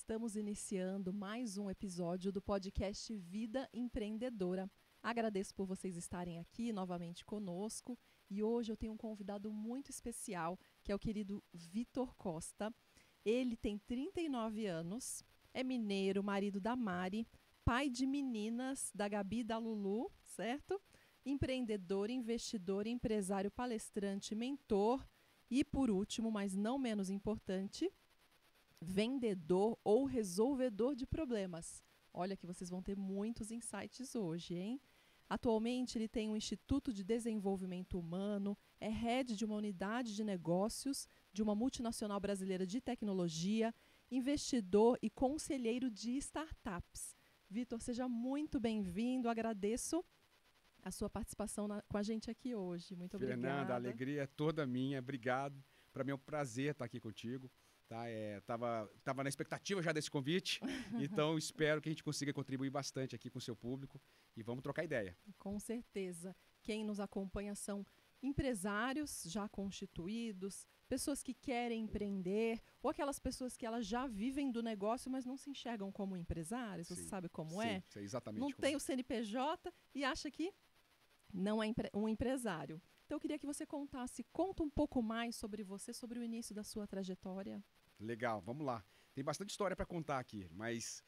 estamos iniciando mais um episódio do podcast Vida Empreendedora. Agradeço por vocês estarem aqui novamente conosco e hoje eu tenho um convidado muito especial, que é o querido Vitor Costa. Ele tem 39 anos, é mineiro, marido da Mari, pai de meninas da Gabi e da Lulu, certo? Empreendedor, investidor, empresário, palestrante, mentor e, por último, mas não menos importante, vendedor ou resolvedor de problemas. Olha que vocês vão ter muitos insights hoje, hein? Atualmente ele tem um Instituto de Desenvolvimento Humano, é head de uma unidade de negócios de uma multinacional brasileira de tecnologia, investidor e conselheiro de startups. Vitor, seja muito bem-vindo, agradeço a sua participação com a gente aqui hoje. Muito obrigada. Fernanda, a alegria é toda minha, obrigado. Para mim é um prazer estar aqui contigo. Tá? Tava na expectativa já desse convite, então espero que a gente consiga contribuir bastante aqui com o seu público e vamos trocar ideia. Com certeza. Quem nos acompanha são empresários já constituídos, pessoas que querem empreender, ou aquelas pessoas que elas já vivem do negócio, mas não se enxergam como empresários. Você sabe como é? Sim, exatamente. Não tem o CNPJ e acha que não é um empresário. Então, eu queria que você conta um pouco mais sobre você, sobre o início da sua trajetória. Legal, vamos lá. Tem bastante história para contar aqui, mas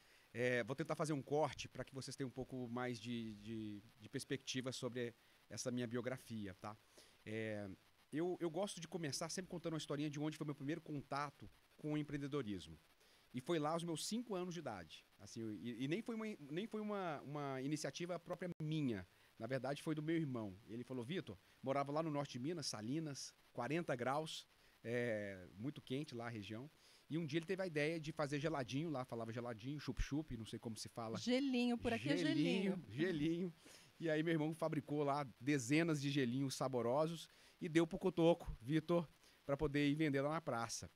vou tentar fazer um corte para que vocês tenham um pouco mais de perspectiva sobre essa minha biografia, tá? Eu gosto de começar sempre contando uma historinha de onde foi meu primeiro contato com o empreendedorismo. E foi lá aos meus 5 anos de idade. Assim, e nem foi uma iniciativa própria minha. Na verdade, foi do meu irmão. Ele falou, Vitor, morava lá no norte de Minas, Salinas, 40 graus, muito quente lá a região. E um dia ele teve a ideia de fazer geladinho, lá falava geladinho, chup-chup, não sei como se fala. Gelinho, por aqui é gelinho. Gelinho. E aí meu irmão fabricou lá dezenas de gelinhos saborosos e deu pro cotoco, Vitor, para poder ir vender lá na praça.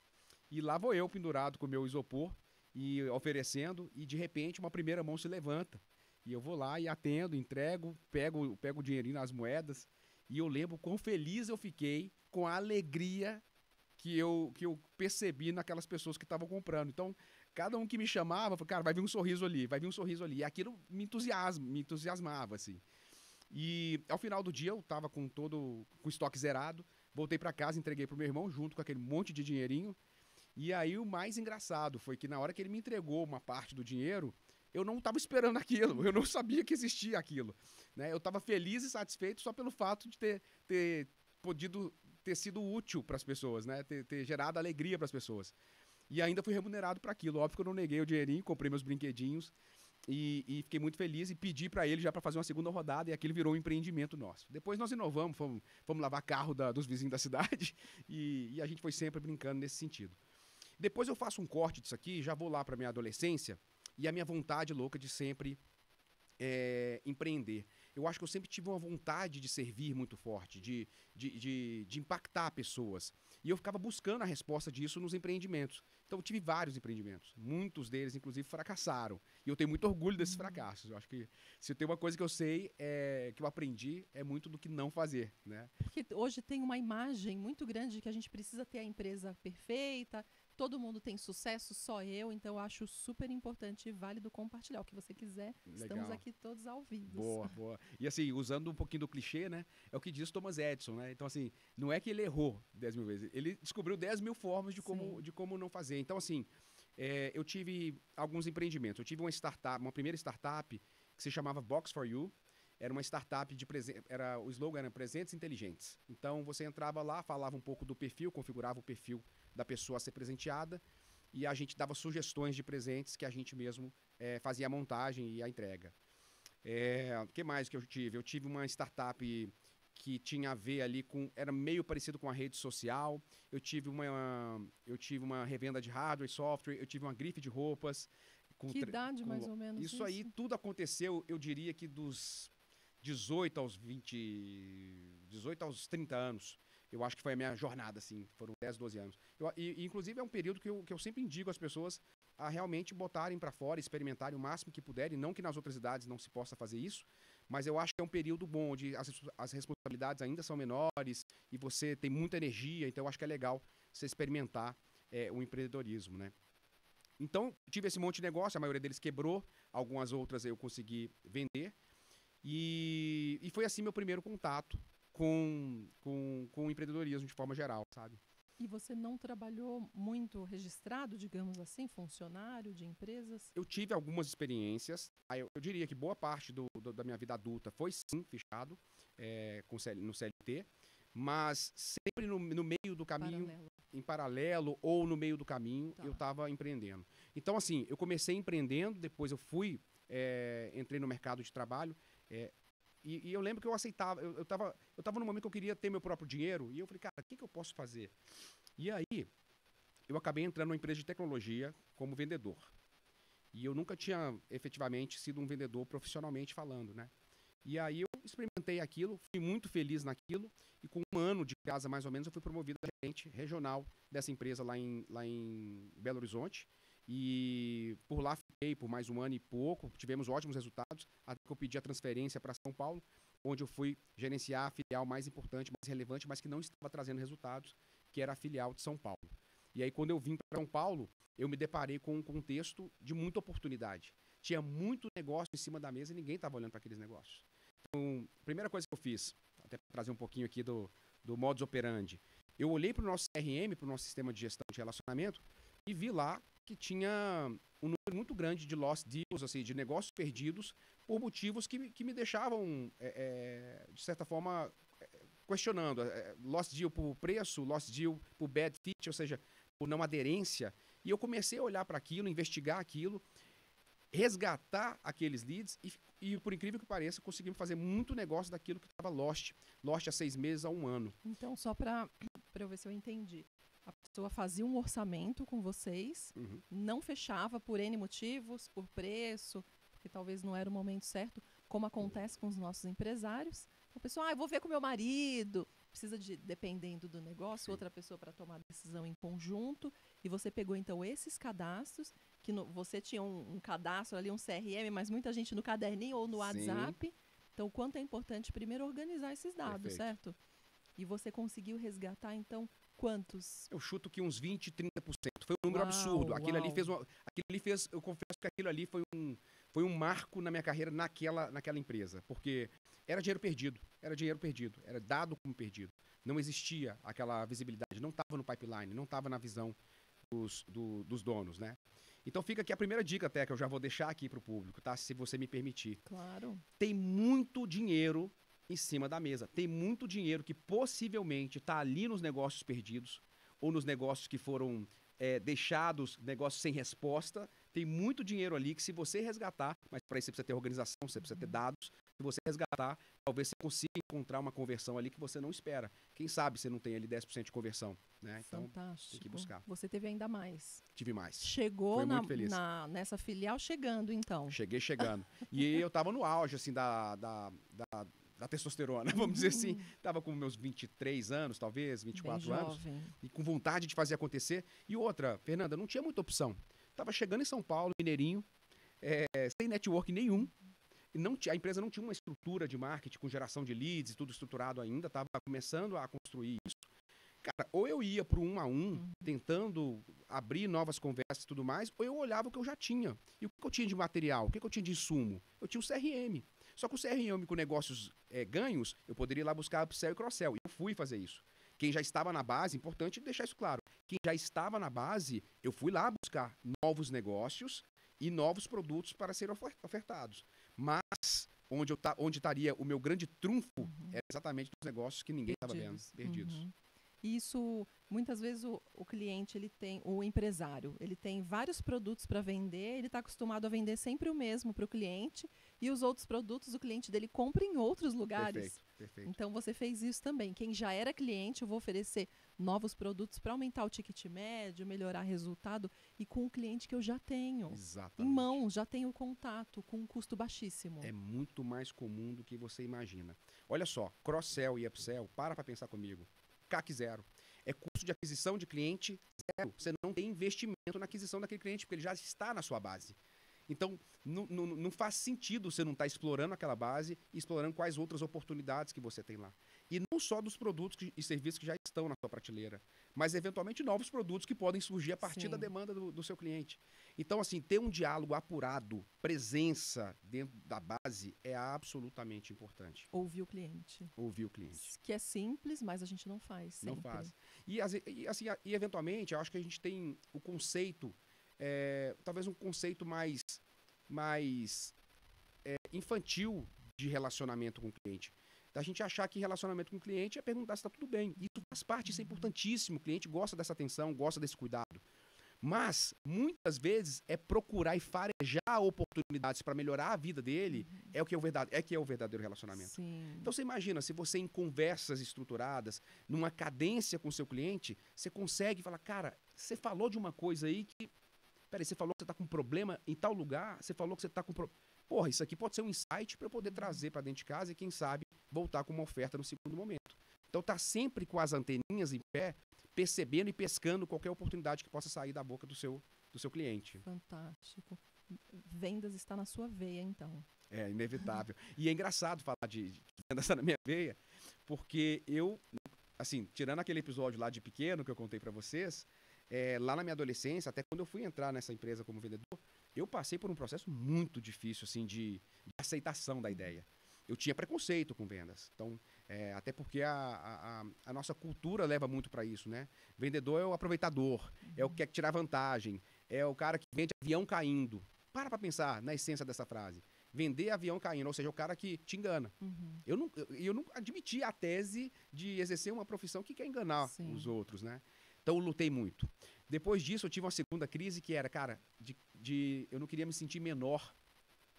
E lá vou eu pendurado com o meu isopor e oferecendo e de repente uma primeira mão se levanta. E eu vou lá e atendo, entrego, pego o dinheirinho nas moedas e eu lembro quão feliz eu fiquei com a alegria que eu percebi naquelas pessoas que estavam comprando. Então, cada um que me chamava, falou, cara, vai vir um sorriso ali, vai vir um sorriso ali. E aquilo me entusiasmava, assim. E ao final do dia eu tava com o estoque zerado, voltei para casa, entreguei pro meu irmão junto com aquele monte de dinheirinho. E aí o mais engraçado foi que na hora que ele me entregou uma parte do dinheiro, eu não estava esperando aquilo, eu não sabia que existia aquilo. Né? Eu estava feliz e satisfeito só pelo fato de ter podido ter sido útil para as pessoas, né? Ter gerado alegria para as pessoas. E ainda fui remunerado para aquilo. Óbvio que eu não neguei o dinheirinho, comprei meus brinquedinhos e fiquei muito feliz e pedi para ele já para fazer uma segunda rodada e aquilo virou um empreendimento nosso. Depois nós inovamos, fomos lavar carro dos vizinhos da cidade e a gente foi sempre brincando nesse sentido. Depois eu faço um corte disso aqui, já vou lá para minha adolescência e a minha vontade louca de sempre empreender. Eu acho que eu sempre tive uma vontade de servir muito forte, de impactar pessoas. E eu ficava buscando a resposta disso nos empreendimentos. Então eu tive vários empreendimentos. Muitos deles, inclusive, fracassaram. E eu tenho muito orgulho desses fracassos. Eu acho que se tem uma coisa que eu sei, que eu aprendi, é muito do que não fazer, né? Porque hoje tem uma imagem muito grande de que a gente precisa ter a empresa perfeita, todo mundo tem sucesso, só eu. Então eu acho super importante e válido compartilhar o que você quiser. Legal. Estamos aqui todos ao vivo. Boa. E assim, usando um pouquinho do clichê, né? É o que diz Thomas Edison, né? Então assim, não é que ele errou 10 mil vezes. Ele descobriu 10 mil formas de como não fazer. Então assim, eu tive alguns empreendimentos. Eu tive uma primeira startup que se chamava Box for You. Era uma startup o slogan era presentes inteligentes. Então você entrava lá, falava um pouco do perfil, configurava o perfil da pessoa a ser presenteada e a gente dava sugestões de presentes que a gente mesmo fazia a montagem e a entrega. O que mais que eu tive? Eu tive uma startup que tinha a ver ali era meio parecido com a rede social. Eu tive uma revenda de hardware e software. Eu tive uma grife de roupas. Que idade mais ou menos? Isso aí tudo aconteceu, eu diria que dos 18 aos 30 anos. Eu acho que foi a minha jornada, assim, foram 10, 12 anos. Inclusive, é um período que eu sempre indico às pessoas a realmente botarem para fora, experimentarem o máximo que puderem, não que nas outras idades não se possa fazer isso, mas eu acho que é um período bom, onde as responsabilidades ainda são menores e você tem muita energia, então eu acho que é legal você experimentar o empreendedorismo, né? Então, tive esse monte de negócio, a maioria deles quebrou, algumas outras eu consegui vender. E foi assim meu primeiro contato com o empreendedorismo de forma geral, sabe? E você não trabalhou muito registrado, digamos assim, funcionário de empresas? Eu tive algumas experiências, eu diria que boa parte da minha vida adulta foi sim fechado no CLT, mas sempre no meio do caminho, Paralelo. em paralelo ou no meio do caminho, Tá. eu estava empreendendo. Então, assim, eu comecei empreendendo, depois eu entrei no mercado de trabalho, e eu lembro que eu aceitava, eu tava num momento que eu queria ter meu próprio dinheiro, e eu falei, cara, o que eu posso fazer? E aí, eu acabei entrando numa empresa de tecnologia como vendedor. E eu nunca tinha efetivamente sido um vendedor profissionalmente falando, né? E aí eu experimentei aquilo, fui muito feliz naquilo, e com um ano de casa mais ou menos eu fui promovido a gerente regional dessa empresa lá em Belo Horizonte. E por lá fiquei por mais um ano e pouco, tivemos ótimos resultados, até que eu pedi a transferência para São Paulo, onde eu fui gerenciar a filial mais importante, mais relevante, mas que não estava trazendo resultados, que era a filial de São Paulo. E aí quando eu vim para São Paulo, eu me deparei com um contexto de muita oportunidade. Tinha muito negócio em cima da mesa e ninguém estava olhando para aqueles negócios. Então, a primeira coisa que eu fiz, até para trazer um pouquinho aqui do modus operandi, eu olhei para o nosso CRM, para o nosso sistema de gestão de relacionamento, e vi lá que tinha um número muito grande de lost deals, assim, de negócios perdidos, por motivos que me deixavam, de certa forma, questionando. Lost deal por preço, lost deal por bad fit, ou seja, por não aderência. E eu comecei a olhar para aquilo, investigar aquilo, resgatar aqueles leads e, por incrível que pareça, conseguimos fazer muito negócio daquilo que estava lost há 6 meses a 1 ano. Então, só para eu ver se eu entendi. A pessoa fazia um orçamento com vocês, não fechava por N motivos, por preço, porque talvez não era o momento certo, como acontece com os nossos empresários. A pessoa, eu vou ver com meu marido, precisa de, dependendo do negócio, outra pessoa para tomar decisão em conjunto. E você pegou, então, esses cadastros, que você tinha um cadastro ali, um CRM, mas muita gente no caderninho ou no WhatsApp. Então, o quanto é importante primeiro organizar esses dados, certo? E você conseguiu resgatar, então, quantos? Eu chuto que uns 20, 30%. Foi um número absurdo. Aquilo ali fez, eu confesso que aquilo ali foi um marco na minha carreira naquela empresa, porque era dinheiro perdido, era dado como perdido. Não existia aquela visibilidade, não estava no pipeline, não estava na visão dos donos, né? Então fica aqui a primeira dica até, que eu já vou deixar aqui para o público, tá? Se você me permitir. Claro. Tem muito dinheiro em cima da mesa. Tem muito dinheiro que possivelmente está ali nos negócios perdidos ou nos negócios que foram deixados, negócios sem resposta. Tem muito dinheiro ali que se você resgatar, mas para isso você precisa ter organização, você precisa ter dados, se você resgatar, talvez você consiga encontrar uma conversão ali que você não espera. Quem sabe você não tem ali 10% de conversão, né? Então, fantástico. tem que buscar. Você teve ainda mais. Tive mais. Chegou muito feliz. nessa filial chegando, então. Cheguei chegando. E eu tava no auge, assim, da testosterona, vamos dizer assim. Tava com meus 23 anos, talvez, 24 anos. E com vontade de fazer acontecer. E outra, Fernanda, não tinha muita opção. Tava chegando em São Paulo, mineirinho, sem network nenhum. E a empresa não tinha uma estrutura de marketing com geração de leads e tudo estruturado ainda. Tava começando a construir isso. Cara, ou eu ia pro 1 a 1, tentando abrir novas conversas e tudo mais, ou eu olhava o que eu já tinha. E o que eu tinha de material? O que eu tinha de insumo? Eu tinha o CRM. Só que o CRM com negócios ganhos, eu poderia ir lá buscar upsell e cross-sell. E eu fui fazer isso. Quem já estava na base, importante deixar isso claro, quem já estava na base, eu fui lá buscar novos negócios e novos produtos para serem ofertados. Mas onde estaria o meu grande trunfo era exatamente nos negócios que ninguém estava vendo, perdidos. Isso, muitas vezes o cliente, o empresário, ele tem vários produtos para vender, ele está acostumado a vender sempre o mesmo para o cliente, e os outros produtos o cliente dele compra em outros lugares. Perfeito. Então você fez isso também. Quem já era cliente, eu vou oferecer novos produtos para aumentar o ticket médio, melhorar resultado, e com o cliente que eu já tenho. Exatamente. Em mãos, já tenho contato, com um custo baixíssimo. É muito mais comum do que você imagina. Olha só, cross-sell e upsell, para pensar comigo. CAC zero. É custo de aquisição de cliente zero. Você não tem investimento na aquisição daquele cliente, porque ele já está na sua base. Então, não faz sentido você não estar explorando aquela base e explorando quais outras oportunidades que você tem lá. E não só dos produtos e serviços que já estão na sua prateleira, mas eventualmente novos produtos que podem surgir a partir da Sim. demanda do seu cliente. Então, assim, ter um diálogo apurado, presença dentro da base é absolutamente importante. Ouvir o cliente. Ouvir o cliente. Que é simples, mas a gente não faz Não sempre. faz. Assim, eventualmente, eu acho que a gente tem o conceito, talvez um conceito mais infantil de relacionamento com o cliente. Da gente achar que relacionamento com o cliente é perguntar se está tudo bem. Isso faz parte, isso é importantíssimo. O cliente gosta dessa atenção, gosta desse cuidado. Mas, muitas vezes, é procurar e farejar oportunidades para melhorar a vida dele, é o que é o verdadeiro relacionamento. Sim. Então, você imagina, se você em conversas estruturadas, numa cadência com o seu cliente, você consegue falar, cara, você falou de uma coisa aí que... Peraí, você falou que você está com problema em tal lugar, você falou que você está com... Porra, isso aqui pode ser um insight para eu poder trazer para dentro de casa e, quem sabe, voltar com uma oferta no segundo momento. Então, tá sempre com as anteninhas em pé, percebendo e pescando qualquer oportunidade que possa sair da boca do seu cliente. Fantástico. Vendas está na sua veia, então. É inevitável. E é engraçado falar de vendas na minha veia, porque eu, assim, tirando aquele episódio lá de pequeno que eu contei para vocês, lá na minha adolescência, até quando eu fui entrar nessa empresa como vendedor, eu passei por um processo muito difícil, assim, de aceitação da ideia. Eu tinha preconceito com vendas. Então, até porque a nossa cultura leva muito para isso, né? Vendedor é o aproveitador, é o que quer tirar vantagem, é o cara que vende avião caindo. Para pensar na essência dessa frase. Vender avião caindo, ou seja, o cara que te engana. Eu não admiti a tese de exercer uma profissão que quer enganar os outros, né? Então, eu lutei muito. Depois disso, eu tive uma segunda crise que era, cara, eu não queria me sentir menor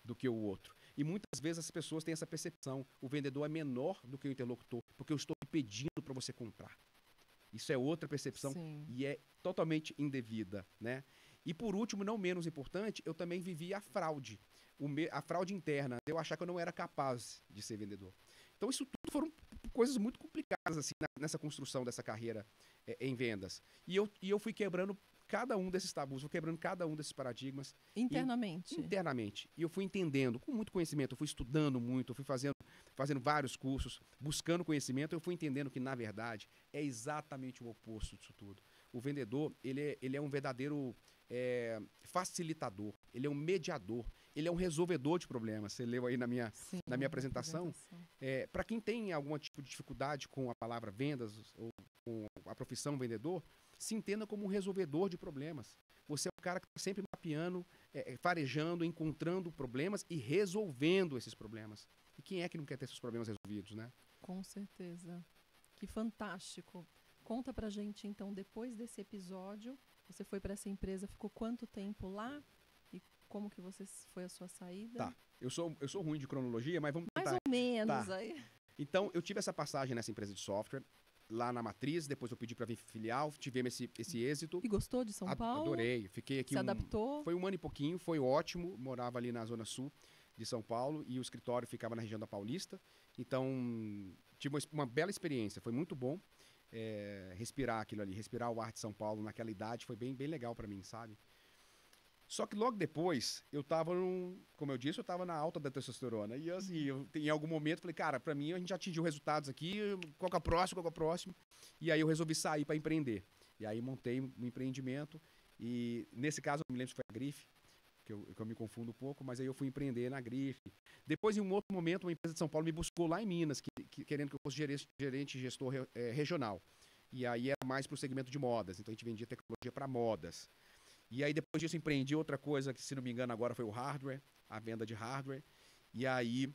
do que o outro. E muitas vezes as pessoas têm essa percepção. O vendedor é menor do que o interlocutor, porque eu estou pedindo para você comprar. Isso é outra percepção. Sim. E é totalmente indevida, né? E por último, não menos importante, eu também vivi a fraude. A fraude interna, eu achar que eu não era capaz de ser vendedor. Então isso tudo foram coisas muito complicadas assim, nessa construção dessa carreira em vendas. E eu fui quebrando cada um desses tabus, fui quebrando cada um desses paradigmas. Internamente. Internamente. E eu fui entendendo, com muito conhecimento, eu fui estudando muito, eu fui fazendo vários cursos, buscando conhecimento, eu fui entendendo que, na verdade, é exatamente o oposto disso tudo. O vendedor, ele é um verdadeiro facilitador, ele é um mediador, ele é um resolvedor de problemas. Você leu aí na minha apresentação. Para quem tem algum tipo de dificuldade com a palavra vendas ou com a profissão vendedor, se entenda como um resolvedor de problemas. Você é o cara que está sempre mapeando, farejando, encontrando problemas e resolvendo esses problemas. E quem é que não quer ter seus problemas resolvidos, né? Com certeza. Que fantástico. Conta pra gente, então, depois desse episódio, você foi para essa empresa, ficou quanto tempo lá? E como que foi a sua saída? Tá, eu sou ruim de cronologia, mas vamos tentar. Mais ou menos, aí. Então, eu tive essa passagem nessa empresa de software, lá na matriz, depois eu pedi para vir filial, tivemos esse êxito. E gostou de São Paulo? Adorei, fiquei aqui. Se adaptou? Foi um ano e pouquinho, foi ótimo, morava ali na zona sul de São Paulo e o escritório ficava na região da Paulista, então tive uma bela experiência, foi muito bom respirar aquilo ali, respirar o ar de São Paulo naquela idade, foi bem, bem legal para mim, sabe? Só que logo depois, como eu disse, eu estava na alta da testosterona. E assim, em algum momento, falei, cara, para mim a gente já atingiu resultados aqui, qual que é o próximo? E aí eu resolvi sair para empreender. E aí montei um empreendimento. E nesse caso, eu me lembro se foi a Grife, que eu me confundo um pouco, mas aí eu fui empreender na Grife. Depois, em um outro momento, uma empresa de São Paulo me buscou lá em Minas, querendo que eu fosse gerente e gestor regional. E aí era mais para o segmento de modas. Então a gente vendia tecnologia para modas. E aí, depois disso, empreendi outra coisa que, se não me engano, agora foi o hardware, a venda de hardware. E aí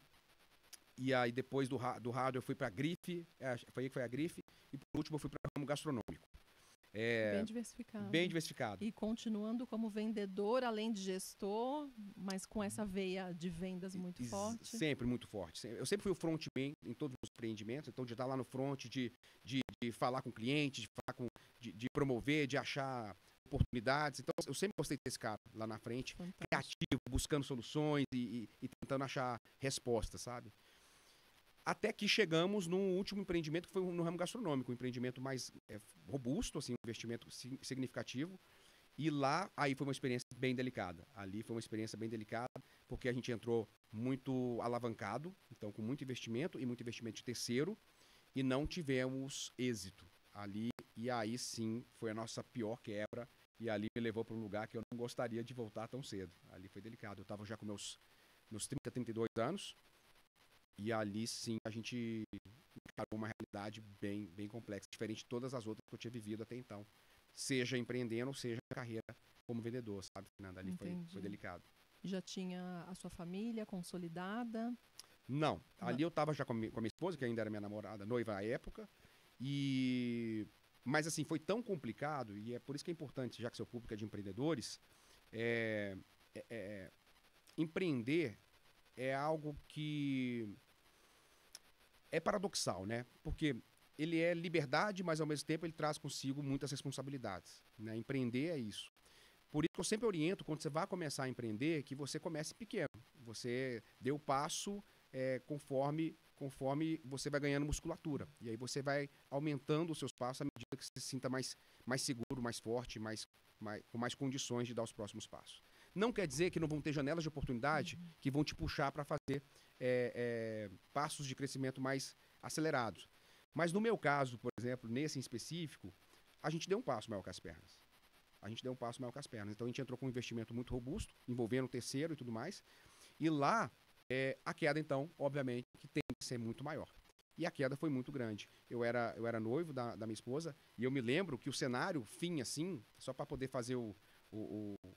depois do hardware, eu fui para a Grife, foi a Grife, e por último, eu fui para o ramo gastronômico. Bem diversificado. Bem diversificado. E continuando como vendedor, além de gestor, mas com essa veia de vendas muito forte. Sempre muito forte. Eu sempre fui o frontman em todos os empreendimentos, então de estar lá no front, de falar com o cliente, de promover, de achar oportunidades. Então, eu sempre gostei desse cara lá na frente, fantástico, criativo, buscando soluções e tentando achar respostas, sabe? Até que chegamos no último empreendimento, que foi no ramo gastronômico, um empreendimento mais robusto, assim, um investimento significativo. E lá, aí foi uma experiência bem delicada. Ali foi uma experiência bem delicada, porque a gente entrou muito alavancado, então com muito investimento e muito investimento de terceiro. e não tivemos êxito ali. E aí sim foi a nossa pior quebra. E ali me levou para um lugar que eu não gostaria de voltar tão cedo. Ali foi delicado. Eu estava já com meus 30, 32 anos. E ali sim a gente encarou uma realidade bem complexa, diferente de todas as outras que eu tinha vivido até então. Seja empreendendo, seja carreira como vendedor, sabe, Fernanda? Ali foi delicado. Já tinha a sua família consolidada? Não, ali eu estava já com a minha esposa, que ainda era minha namorada, noiva à época. Mas assim, foi tão complicado, e é por isso que é importante, já que seu público é de empreendedores, é, empreender é algo que é paradoxal, né? Porque ele é liberdade, mas ao mesmo tempo ele traz consigo muitas responsabilidades, né? Empreender é isso. Por isso que eu sempre oriento, quando você vai começar a empreender, que você comece pequeno. Você dê o passo conforme você vai ganhando musculatura. E aí você vai aumentando os seus passos à medida que você se sinta mais seguro, mais forte, com mais condições de dar os próximos passos. Não quer dizer que não vão ter janelas de oportunidade que vão te puxar para fazer passos de crescimento mais acelerados. Mas no meu caso, por exemplo, nesse em específico, a gente deu um passo maior que as pernas. Então a gente entrou com um investimento muito robusto, envolvendo o terceiro e tudo mais. E lá, a queda, então, obviamente, que tem que ser muito maior. E a queda foi muito grande. Eu era noivo da minha esposa, e eu me lembro que o cenário, fim assim, só para poder fazer o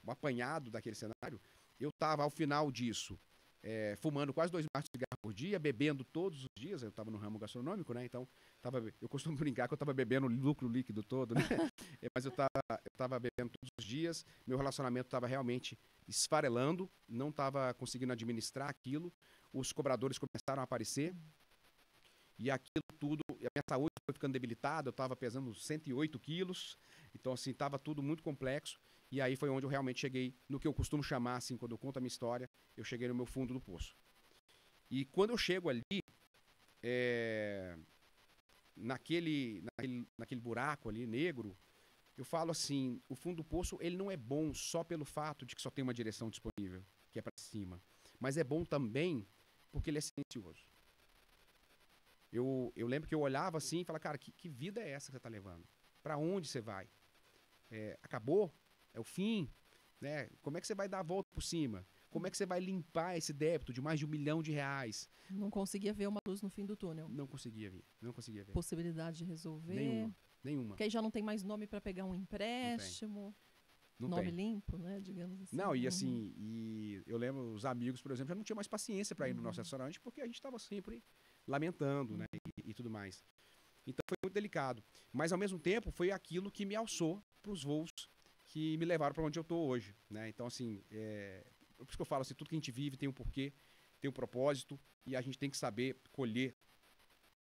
apanhado daquele cenário, eu estava, ao final disso, fumando quase 2 maços de cigarro por dia, bebendo todos os dias. Eu estava no ramo gastronômico, né? Então, eu costumo brincar que eu estava bebendo o lucro líquido todo, né? Mas eu estava bebendo todos os dias. Meu relacionamento estava realmente esfarelando, não estava conseguindo administrar aquilo. Os cobradores começaram a aparecer. E aquilo tudo, a minha saúde foi ficando debilitada, eu estava pesando 108 quilos. Então, assim, estava tudo muito complexo. E aí foi onde eu realmente cheguei no que eu costumo chamar, assim, quando eu conto a minha história, eu cheguei no meu fundo do poço. E quando eu chego ali, naquele buraco ali, negro, eu falo assim, o fundo do poço, ele não é bom só pelo fato de que só tem uma direção disponível, que é para cima. Mas é bom também porque ele é silencioso. Eu lembro que eu olhava assim e falava, cara, que vida é essa que você está levando? Para onde você vai? Acabou? É o fim? Né? Como é que você vai dar a volta por cima? Como é que você vai limpar esse débito de mais de R$1 milhão? Não conseguia ver uma luz no fim do túnel. Não conseguia ver. Possibilidade de resolver. Nenhuma. Porque aí já não tem mais nome para pegar um empréstimo. Não nome tem. limpo, né? Digamos assim. Não, e assim, eu lembro os amigos, por exemplo, já não tinham mais paciência para ir no nosso restaurante porque a gente estava sempre lamentando, né? E tudo mais. Então foi muito delicado. Mas ao mesmo tempo foi aquilo que me alçou para os voos que me levaram para onde eu estou hoje, né? Então assim, por isso que eu falo assim, tudo que a gente vive tem um porquê, tem um propósito e a gente tem que saber colher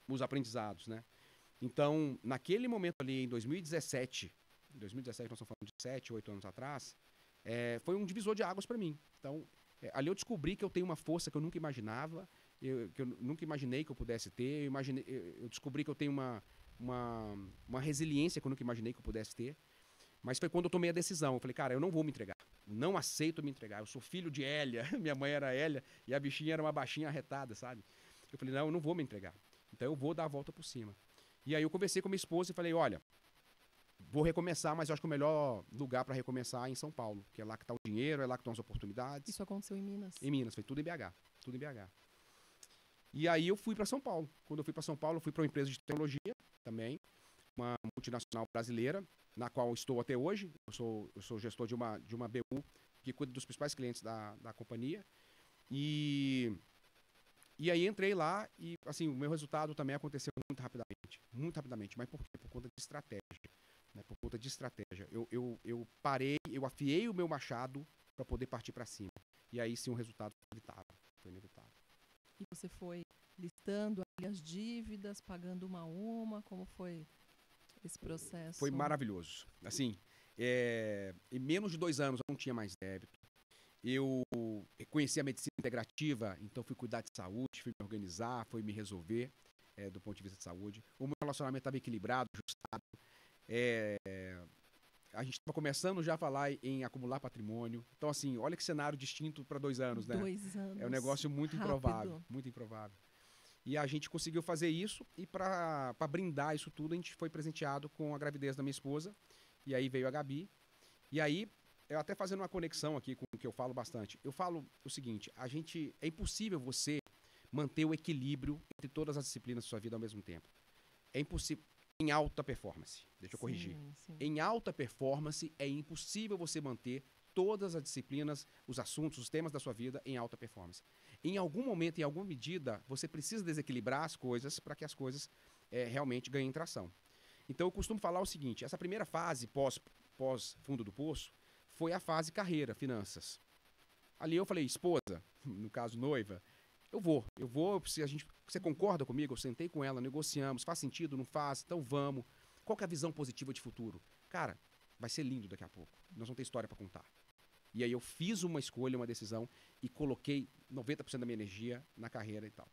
os aprendizados, né? Então, naquele momento ali, em 2017 nós estamos falando de 7, 8 anos atrás, foi um divisor de águas para mim. Então, ali eu descobri que eu tenho uma força que eu nunca imaginava, que eu nunca imaginei que eu pudesse ter, eu descobri que eu tenho uma resiliência que eu nunca imaginei que eu pudesse ter, mas foi quando eu tomei a decisão. Eu falei, cara, eu não vou me entregar, não aceito me entregar, eu sou filho de Hélia, minha mãe era Hélia, e a bichinha era uma baixinha arretada, sabe? Eu falei, não, eu não vou me entregar, então eu vou dar a volta por cima. E aí eu conversei com minha esposa e falei, olha, vou recomeçar, mas eu acho que o melhor lugar para recomeçar é em São Paulo, que é lá que está o dinheiro, é lá que estão as oportunidades. Isso aconteceu em Minas? Em Minas, foi tudo em BH, E aí eu fui para São Paulo. Quando eu fui para São Paulo, eu fui para uma empresa de tecnologia também, uma multinacional brasileira, na qual estou até hoje. Eu sou gestor de uma BU que cuida dos principais clientes da companhia. E aí entrei lá e, assim, o meu resultado também aconteceu muito rapidamente. Mas por quê? Por conta de estratégia. Né? Por conta de estratégia. Eu parei, eu afiei o meu machado para poder partir para cima. E aí sim o resultado foi inevitável. E você foi listando as dívidas, pagando uma a uma, como foi esse processo? Foi maravilhoso. Assim, em menos de 2 anos eu não tinha mais débito. Eu conheci a medicina integrativa, então fui cuidar de saúde, fui me organizar, fui me resolver do ponto de vista de saúde. O meu relacionamento estava equilibrado, ajustado. A gente estava começando já a falar em acumular patrimônio. Então, assim, olha que cenário distinto para 2 anos, né? 2 anos. É um negócio muito rápido. improvável. E a gente conseguiu fazer isso, e para brindar isso tudo, a gente foi presenteado com a gravidez da minha esposa, e aí veio a Gabi. E aí, eu até fazendo uma conexão aqui com o que eu falo bastante, eu falo o seguinte, é impossível você manter o equilíbrio entre todas as disciplinas da sua vida ao mesmo tempo. É impossível, em alta performance, deixa eu corrigir. Sim. Em alta performance, é impossível você manter todas as disciplinas, os assuntos, os temas da sua vida em alta performance. Em algum momento, em alguma medida, você precisa desequilibrar as coisas para que as coisas realmente ganhem tração. Então, eu costumo falar o seguinte, essa primeira fase, pós fundo do poço, foi a fase carreira, finanças. Ali eu falei, esposa, no caso noiva, eu vou, você concorda comigo? Eu sentei com ela, negociamos, faz sentido, não faz, então vamos. Qual que é a visão positiva de futuro? Cara, vai ser lindo daqui a pouco, nós vamos ter história para contar. E aí eu fiz uma escolha, uma decisão e coloquei 90% da minha energia na carreira e tal.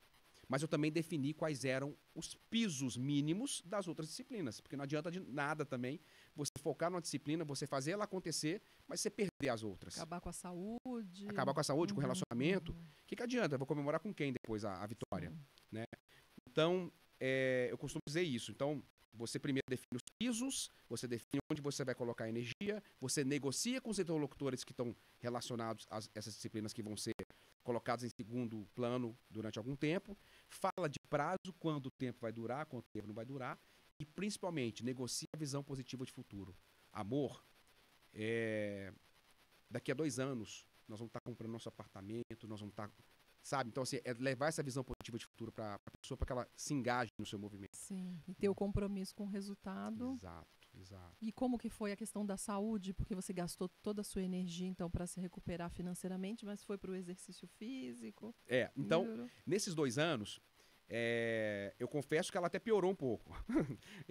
Mas eu também defini quais eram os pisos mínimos das outras disciplinas, porque não adianta de nada também você focar numa disciplina, você fazer ela acontecer, mas você perder as outras. Acabar com a saúde. Acabar com a saúde, com o relacionamento. O que adianta? Eu vou comemorar com quem depois a vitória? Né? Então, eu costumo dizer isso. Então, você primeiro define os pisos, você define onde você vai colocar a energia, você negocia com os interlocutores que estão relacionados a essas disciplinas que vão ser colocadas em segundo plano durante algum tempo, fala de prazo, quando o tempo vai durar, quanto tempo não vai durar, e principalmente negocia a visão positiva de futuro. Amor, daqui a 2 anos nós vamos estar comprando nosso apartamento, nós vamos estar, sabe? Então, assim, é levar essa visão positiva de futuro para a pessoa, para que ela se engaje no seu movimento. Sim, e ter o compromisso com o resultado. Exato. E como que foi a questão da saúde? Porque você gastou toda a sua energia, então, para se recuperar financeiramente, mas foi para o exercício físico? Então, melhorou. nesses 2 anos, eu confesso que ela até piorou um pouco.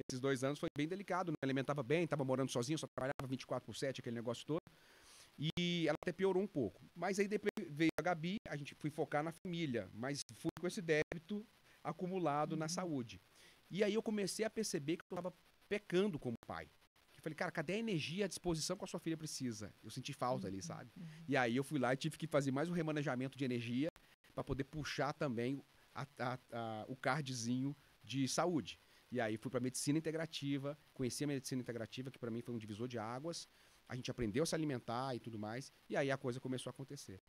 Esses 2 anos foi bem delicado, não alimentava bem, estava morando sozinho, só trabalhava 24/7, aquele negócio todo. E ela até piorou um pouco. Mas aí depois veio a Gabi, a gente foi focar na família, mas fui com esse débito acumulado na saúde. E aí eu comecei a perceber que eu estava pecando como pai. Eu falei, cara, cadê a energia, a disposição que a sua filha precisa? Eu senti falta ali, sabe? E aí eu fui lá e tive que fazer mais um remanejamento de energia para poder puxar também o cardzinho de saúde. E aí fui para medicina integrativa, conheci a medicina integrativa, que para mim foi um divisor de águas. A gente aprendeu a se alimentar e tudo mais, e aí a coisa começou a acontecer.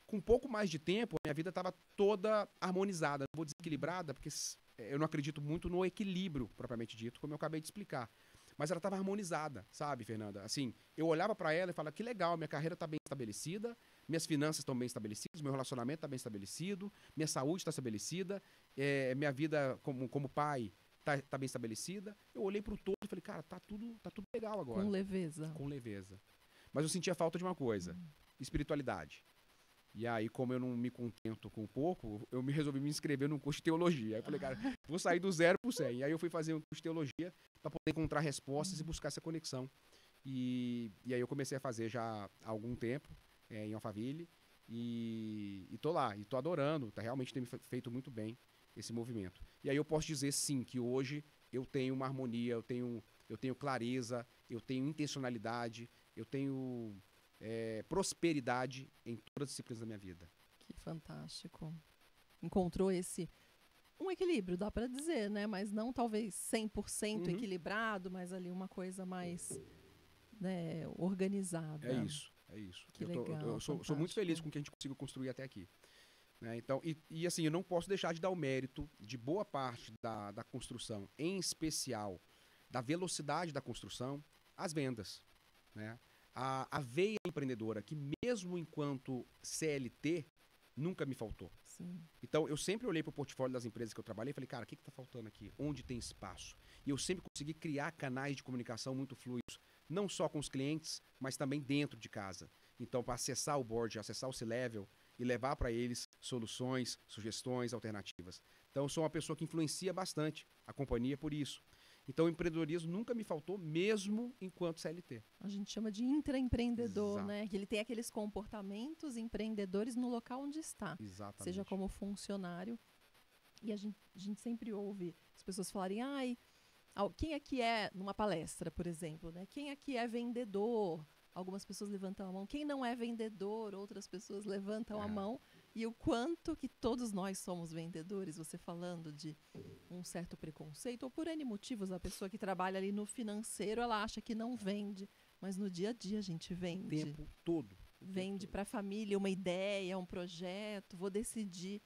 Com um pouco mais de tempo, a minha vida estava toda harmonizada, não vou desequilibrada, porque eu não acredito muito no equilíbrio, propriamente dito, como eu acabei de explicar. Mas ela estava harmonizada, sabe, Fernanda? Assim, eu olhava para ela e falava, que legal, minha carreira está bem estabelecida, minhas finanças estão bem estabelecidas, meu relacionamento está bem estabelecido, minha saúde está estabelecida, minha vida como pai tá bem estabelecida. Eu olhei pro todo e falei, cara, tá tudo legal agora. Com leveza. Com leveza. Mas eu sentia falta de uma coisa, espiritualidade. E aí, como eu não me contento com pouco, eu resolvi me inscrever num curso de teologia. Aí eu falei, cara, vou sair do 0 pro 100. E aí eu fui fazer um curso de teologia para poder encontrar respostas e buscar essa conexão. E aí eu comecei a fazer já há algum tempo, em Alphaville. E tô lá, e tô adorando. Realmente tem me feito muito bem esse movimento. E aí eu posso dizer, sim, que hoje eu tenho uma harmonia, eu tenho clareza, eu tenho intencionalidade, eu tenho prosperidade em todas as disciplinas da minha vida. Que fantástico. Encontrou um equilíbrio, dá para dizer, né? Mas não talvez 100% equilibrado, mas ali uma coisa mais, né, organizada. É isso. Que legal, eu sou muito feliz com o que a gente conseguiu construir até aqui. Então, e assim, eu não posso deixar de dar o mérito de boa parte da construção, em especial da velocidade da construção, às vendas. Né? A veia empreendedora, que mesmo enquanto CLT, nunca me faltou. Sim. Então, eu sempre olhei para o portfólio das empresas que eu trabalhei e falei, cara, o que está faltando aqui? Onde tem espaço? E eu sempre consegui criar canais de comunicação muito fluidos, não só com os clientes, mas também dentro de casa. Então, para acessar o board, acessar o C-Level e levar para eles soluções, sugestões, alternativas. Então, eu sou uma pessoa que influencia bastante a companhia por isso. Então, o empreendedorismo nunca me faltou, mesmo enquanto CLT. A gente chama de intraempreendedor, Exato. né? Que ele tem aqueles comportamentos empreendedores no local onde está. Exatamente. Seja como funcionário. E a gente sempre ouve as pessoas falarem, quem aqui numa palestra, por exemplo, né? Quem aqui é vendedor? Algumas pessoas levantam a mão. Quem não é vendedor? Outras pessoas levantam a mão. E o quanto que todos nós somos vendedores, você falando de um certo preconceito, ou por N motivos, a pessoa que trabalha ali no financeiro, ela acha que não vende, mas no dia a dia a gente O vende. tempo todo. Vende para a família uma ideia, um projeto, vou decidir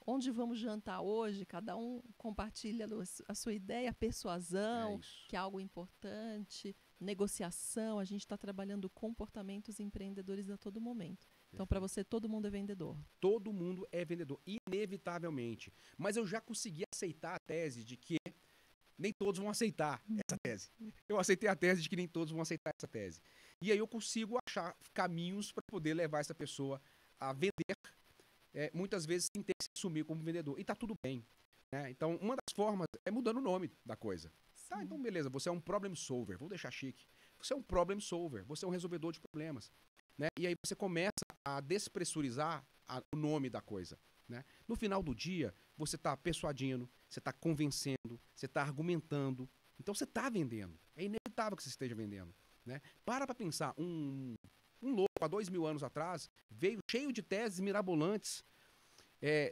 onde vamos jantar hoje, cada um compartilha a sua ideia, persuasão, Isso. que é algo importante, negociação, a gente está trabalhando comportamentos empreendedores a todo momento. Então, para você, todo mundo é vendedor. Todo mundo é vendedor, inevitavelmente. Mas eu já consegui aceitar a tese de que nem todos vão aceitar essa tese. Eu aceitei a tese de que nem todos vão aceitar essa tese. E aí eu consigo achar caminhos para poder levar essa pessoa a vender, muitas vezes sem ter que se assumir como vendedor. E tá tudo bem. Né? Então, uma das formas é mudando o nome da coisa. Tá, então beleza, você é um problem solver, vou deixar chique. Você é um problem solver, você é um resolvedor de problemas. Né? E aí você começa a despressurizar o nome da coisa. Né? No final do dia, você está persuadindo, você está convencendo, você está argumentando. Então você está vendendo. É inevitável que você esteja vendendo. Né? Para pensar, um louco há 2000 anos atrás veio cheio de teses mirabolantes,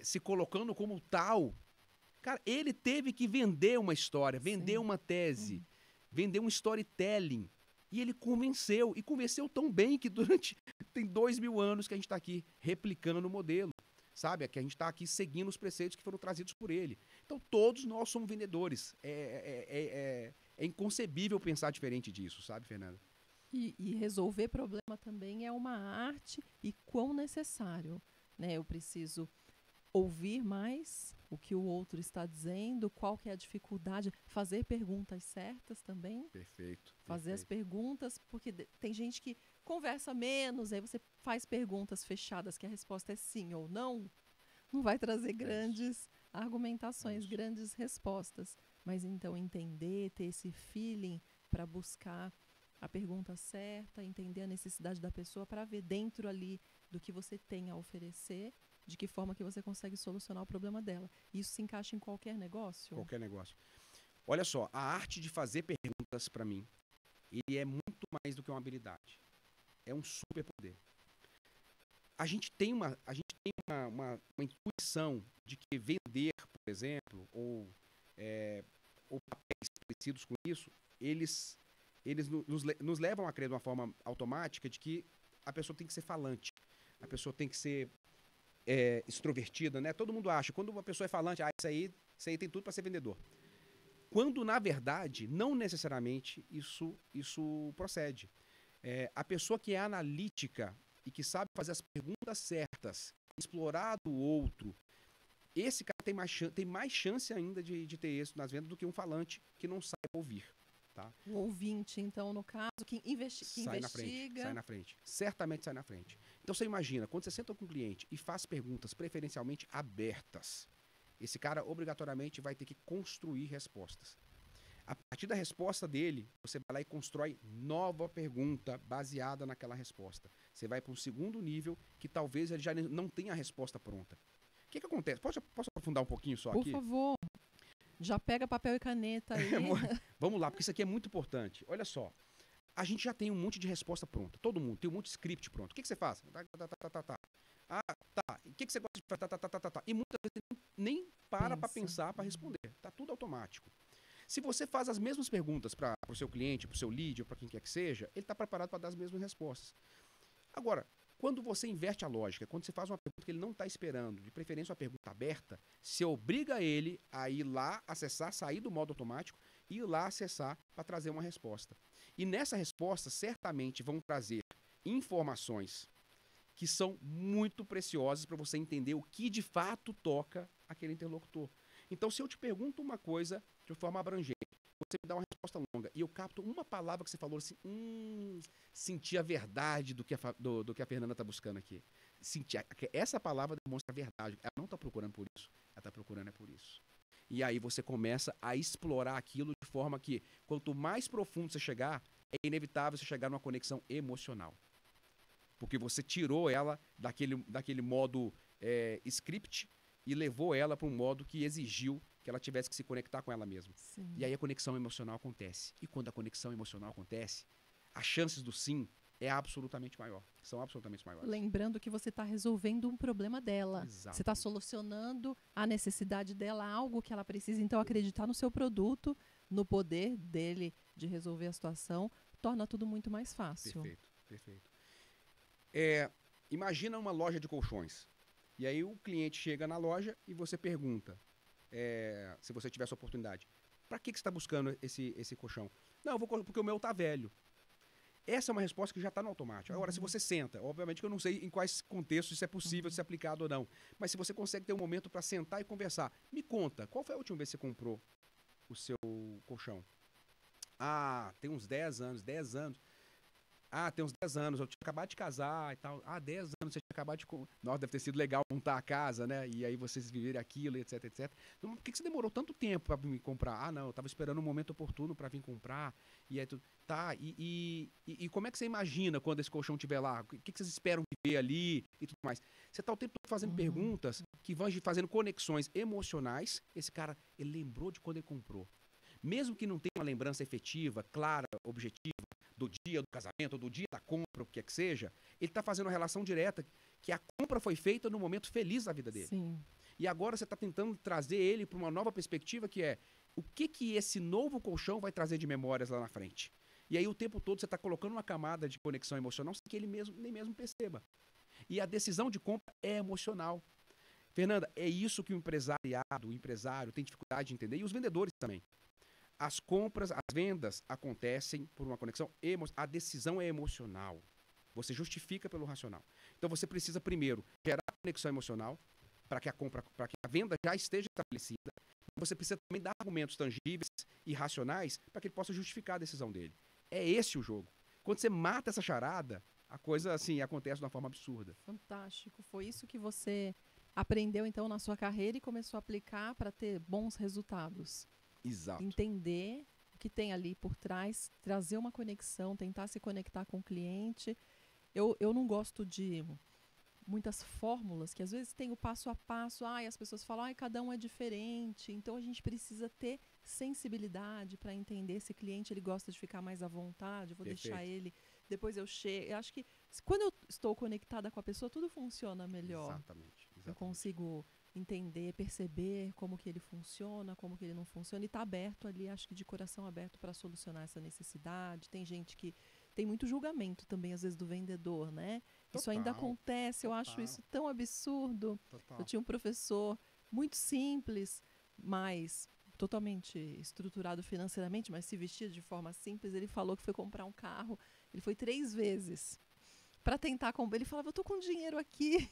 se colocando como tal. Cara, ele teve que vender uma história, vender uma tese, vender um storytelling. E ele convenceu, e convenceu tão bem que tem 2000 anos que a gente está aqui replicando o modelo, sabe? Que a gente está aqui seguindo os preceitos que foram trazidos por ele. Então, todos nós somos vendedores. É inconcebível pensar diferente disso, sabe, Fernanda? E resolver problema também é uma arte e quão necessário. Né? Eu preciso ouvir mais o que o outro está dizendo, qual que é a dificuldade, fazer perguntas certas também. Perfeito. Fazer as perguntas, porque tem gente que conversa menos, aí você faz perguntas fechadas que a resposta é sim ou não, não vai trazer grandes argumentações, grandes respostas. Mas então entender, ter esse feeling para buscar a pergunta certa, entender a necessidade da pessoa para ver dentro ali do que você tem a oferecer, de que forma que você consegue solucionar o problema dela. Isso se encaixa em qualquer negócio? Qualquer negócio. Olha só, a arte de fazer perguntas, para mim, ele é muito mais do que uma habilidade. É um superpoder. A gente tem uma intuição de que vender, por exemplo, ou papéis parecidos com isso, eles nos levam a crer de uma forma automática de que a pessoa tem que ser falante, a pessoa tem que ser extrovertida, né? Todo mundo acha, quando uma pessoa é falante, isso aí tem tudo para ser vendedor. Quando, na verdade, não necessariamente isso procede. A pessoa que é analítica e que sabe fazer as perguntas certas, explorar do outro, esse cara tem mais chance ainda de ter êxito nas vendas do que um falante que não sabe ouvir. Tá? O ouvinte, então, no caso, que investiga. Sai na frente. Certamente sai na frente. Então, você imagina, quando você senta com um cliente e faz perguntas preferencialmente abertas, esse cara, obrigatoriamente, vai ter que construir respostas. A partir da resposta dele, você vai lá e constrói nova pergunta baseada naquela resposta. Você vai para um segundo nível que talvez ele já não tenha a resposta pronta. O que acontece? Posso aprofundar um pouquinho só aqui? Por favor. Já pega papel e caneta aí. Vamos lá, porque isso aqui é muito importante. Olha só, a gente já tem um monte de resposta pronta. Todo mundo tem um monte de script pronto. O que você faz? Ah, tá. O que você gosta de... Tá. E muitas vezes nem para pensar, para responder. Tá tudo automático. Se você faz as mesmas perguntas para o seu cliente, para o seu lead, ou para quem quer que seja, ele está preparado para dar as mesmas respostas. Agora, quando você inverte a lógica, quando você faz uma pergunta que ele não está esperando, de preferência uma pergunta aberta, você obriga ele a ir lá, acessar, sair do modo automático e ir lá acessar para trazer uma resposta. E nessa resposta, certamente vão trazer informações que são muito preciosas para você entender o que de fato toca aquele interlocutor. Então, se eu te pergunto uma coisa de forma abrangente, você me dá uma resposta longa e eu capto uma palavra que você falou assim, senti a verdade do que a Fernanda está buscando aqui. Essa palavra demonstra a verdade. Ela não está procurando por isso, ela está procurando por isso. E aí você começa a explorar aquilo de forma que, quanto mais profundo você chegar, é inevitável você chegar numa conexão emocional. Porque você tirou ela daquele modo script e levou ela para um modo que exigiu que ela tivesse que se conectar com ela mesma. Sim. E aí a conexão emocional acontece. E quando a conexão emocional acontece, as chances do sim é absolutamente maior. São absolutamente maiores. Lembrando que você está resolvendo um problema dela. Exato. Você está solucionando a necessidade dela, algo que ela precisa. Então, acreditar no seu produto, no poder dele de resolver a situação, torna tudo muito mais fácil. Perfeito, perfeito. Imagina uma loja de colchões. E aí o cliente chega na loja e você pergunta, se você tiver essa oportunidade, para que você está buscando esse colchão? Não, eu vou porque o meu tá velho. Essa é uma resposta que já está no automático. Agora, se você senta, obviamente que eu não sei em quais contextos isso é possível de ser aplicado ou não, mas se você consegue ter um momento para sentar e conversar, me conta, qual foi a última vez que você comprou o seu colchão? Ah, tem uns 10 anos, 10 anos. Ah, tem uns 10 anos, eu tinha acabado de casar e tal. Ah, 10 anos, você tinha acabado de... Nossa, deve ter sido legal montar a casa, né? E aí vocês viverem aquilo, etc, etc. Então, por que você demorou tanto tempo para me comprar? Ah, não, eu tava esperando um momento oportuno para vir comprar. E aí, tá, e como é que você imagina quando esse colchão estiver lá? O que vocês esperam ver ali e tudo mais? Você tá o tempo todo fazendo perguntas que vão fazendo conexões emocionais. Esse cara, ele lembrou de quando ele comprou. Mesmo que não tenha uma lembrança efetiva, clara, objetiva, do dia do casamento, do dia da compra, o que é que seja, ele está fazendo uma relação direta que a compra foi feita no momento feliz da vida dele. Sim. E agora você está tentando trazer ele para uma nova perspectiva que é o que esse novo colchão vai trazer de memórias lá na frente. E aí o tempo todo você está colocando uma camada de conexão emocional sem que ele nem mesmo perceba. E a decisão de compra é emocional. Fernanda, é isso que o empresário tem dificuldade de entender, e os vendedores também. As compras, as vendas acontecem por uma conexão emocional. A decisão é emocional. Você justifica pelo racional. Então você precisa primeiro gerar conexão emocional para que a venda já esteja estabelecida. Você precisa também dar argumentos tangíveis e racionais para que ele possa justificar a decisão dele. É esse o jogo. Quando você mata essa charada, a coisa assim acontece de uma forma absurda. Fantástico. Foi isso que você aprendeu então na sua carreira e começou a aplicar para ter bons resultados. Exato. Entender o que tem ali por trás, trazer uma conexão, tentar se conectar com o cliente. Eu não gosto de muitas fórmulas, que às vezes tem o passo a passo, e as pessoas falam, cada um é diferente, então a gente precisa ter sensibilidade para entender se o cliente ele gosta de ficar mais à vontade, eu vou deixar ele, depois eu chego. Eu acho que quando eu estou conectada com a pessoa, tudo funciona melhor. Exatamente. Eu consigo entender, perceber como que ele funciona, como que ele não funciona, e tá aberto ali, acho que de coração aberto para solucionar essa necessidade. Tem gente que tem muito julgamento também, às vezes, do vendedor, né? Total, isso ainda acontece, eu acho isso tão absurdo. Total. Eu tinha um professor muito simples, mas totalmente estruturado financeiramente, mas se vestia de forma simples. Ele falou que foi comprar um carro, ele foi 3 vezes para tentar comprar. Ele falava, eu tô com dinheiro aqui.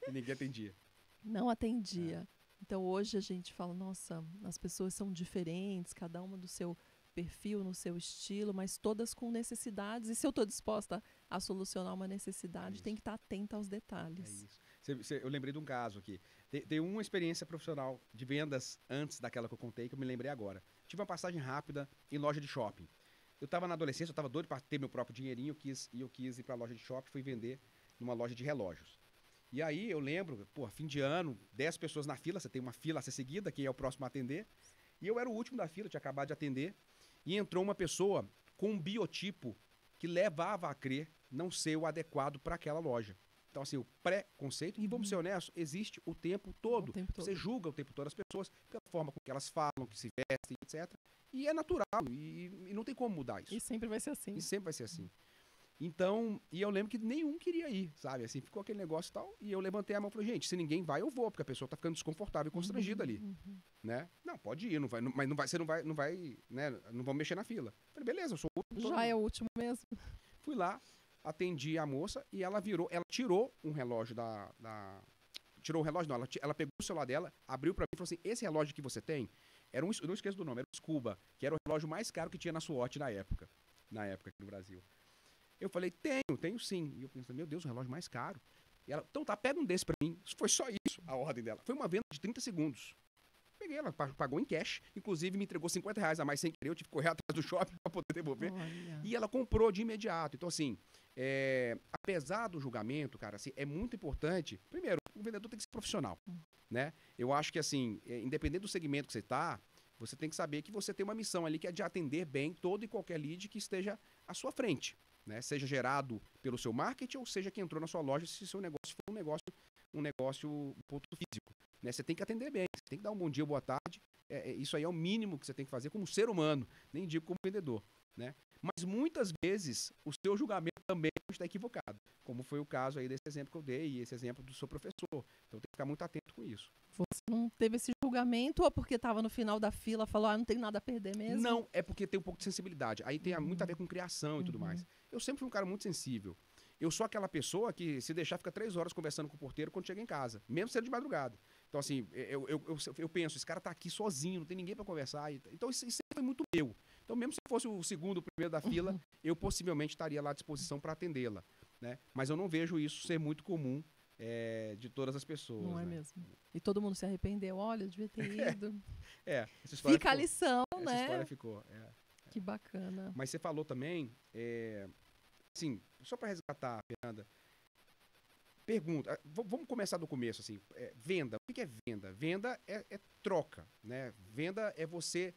E ninguém atendia. Não atendia. Então hoje a gente fala, nossa, as pessoas são diferentes, cada uma do seu perfil, no seu estilo, mas todas com necessidades. E se eu estou disposta a solucionar uma necessidade, tem que estar atenta aos detalhes. É isso. Eu lembrei de um caso aqui. Tem uma experiência profissional de vendas antes daquela que eu contei, que eu me lembrei agora. Tive uma passagem rápida em loja de shopping. Eu estava na adolescência, eu estava doido para ter meu próprio dinheirinho, eu quis ir para a loja de shopping, fui vender numa loja de relógios. E aí eu lembro, fim de ano, 10 pessoas na fila, você tem uma fila a ser seguida, quem é o próximo a atender. E eu era o último da fila, tinha acabado de atender. E entrou uma pessoa com um biotipo que levava a crer não ser o adequado para aquela loja. Então, assim, o preconceito, e vamos ser honestos, existe o tempo todo. Você julga o tempo todo as pessoas pela forma com que elas falam, que se vestem, etc. E é natural, e não tem como mudar isso. E sempre vai ser assim. E sempre vai ser assim. Então, e eu lembro que nenhum queria ir, sabe? Assim, ficou aquele negócio e tal. E eu levantei a mão e falei, gente, se ninguém vai, eu vou, porque a pessoa tá ficando desconfortável e constrangida ali. Né? Não, pode ir, mas você não vai, né? Não vamos mexer na fila. Falei, beleza, eu sou o último. Já é o último mesmo. Fui lá, atendi a moça e ela tirou um relógio tirou o relógio, não, ela pegou o celular dela, abriu pra mim e falou assim, esse relógio que você tem, eu não esqueço do nome, era o Scuba, que era o relógio mais caro que tinha na Swatch na época aqui no Brasil. Eu falei, tenho sim. E eu pensei, meu Deus, o relógio mais caro. E ela, então tá, pega um desse pra mim. Foi só isso, a ordem dela. Foi uma venda de 30 segundos. Peguei, ela pagou em cash. Inclusive, me entregou R$50 a mais sem querer. Eu tive que correr atrás do shopping pra poder devolver. Olha. E ela comprou de imediato. Então, assim, apesar do julgamento, cara, assim, é muito importante. Primeiro, o vendedor tem que ser profissional, né? Eu acho que, assim, independente do segmento que você tá, você tem que saber que você tem uma missão ali que é de atender bem todo e qualquer lead que esteja à sua frente. né? Seja gerado pelo seu marketing ou seja que entrou na sua loja, se seu negócio for um ponto físico, né? Você tem que atender bem, você tem que dar um bom dia, boa tarde. Isso aí é o mínimo que você tem que fazer como ser humano, nem digo como vendedor, né? Mas muitas vezes o seu julgamento também está equivocado, como foi o caso aí desse exemplo que eu dei e esse exemplo do seu professor. Então tem que ficar muito atento com isso. Você não teve esse julgamento ou porque estava no final da fila, falou, não tem nada a perder mesmo? Não, é porque tem um pouco de sensibilidade. Aí tem muito a ver com criação e tudo mais. Eu sempre fui um cara muito sensível. Eu sou aquela pessoa que, se deixar, fica 3 horas conversando com o porteiro quando chega em casa, mesmo sendo de madrugada. Então, assim, eu penso, esse cara tá aqui sozinho, não tem ninguém para conversar. Então, isso sempre foi muito meu. Então, mesmo se fosse o segundo, o primeiro da fila, eu possivelmente estaria lá à disposição para atendê-la, né? Mas eu não vejo isso ser muito comum de todas as pessoas. Não é né? mesmo? E todo mundo se arrependeu, olha, eu devia ter ido. Essa história Fica a lição, essa né? história ficou. Que bacana. Mas você falou também, assim, só para resgatar, Fernanda, pergunta, vamos começar do começo, assim, venda, o que é venda? Venda é troca, né? Venda é você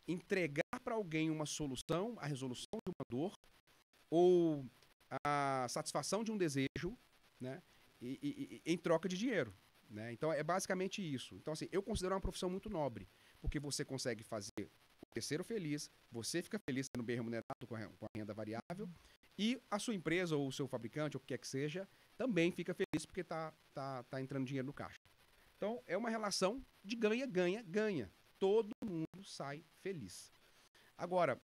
entregar para alguém uma solução, a resolução de uma dor, ou a satisfação de um desejo, né? E em troca de dinheiro, né? Então é basicamente isso. Então, assim, eu considero uma profissão muito nobre, porque você consegue fazer o terceiro feliz, você fica feliz sendo bem remunerado com a renda variável, e a sua empresa ou o seu fabricante, ou o que quer que seja, também fica feliz porque tá entrando dinheiro no caixa. Então, é uma relação de ganha, ganha, ganha. Todo mundo sai feliz. Agora,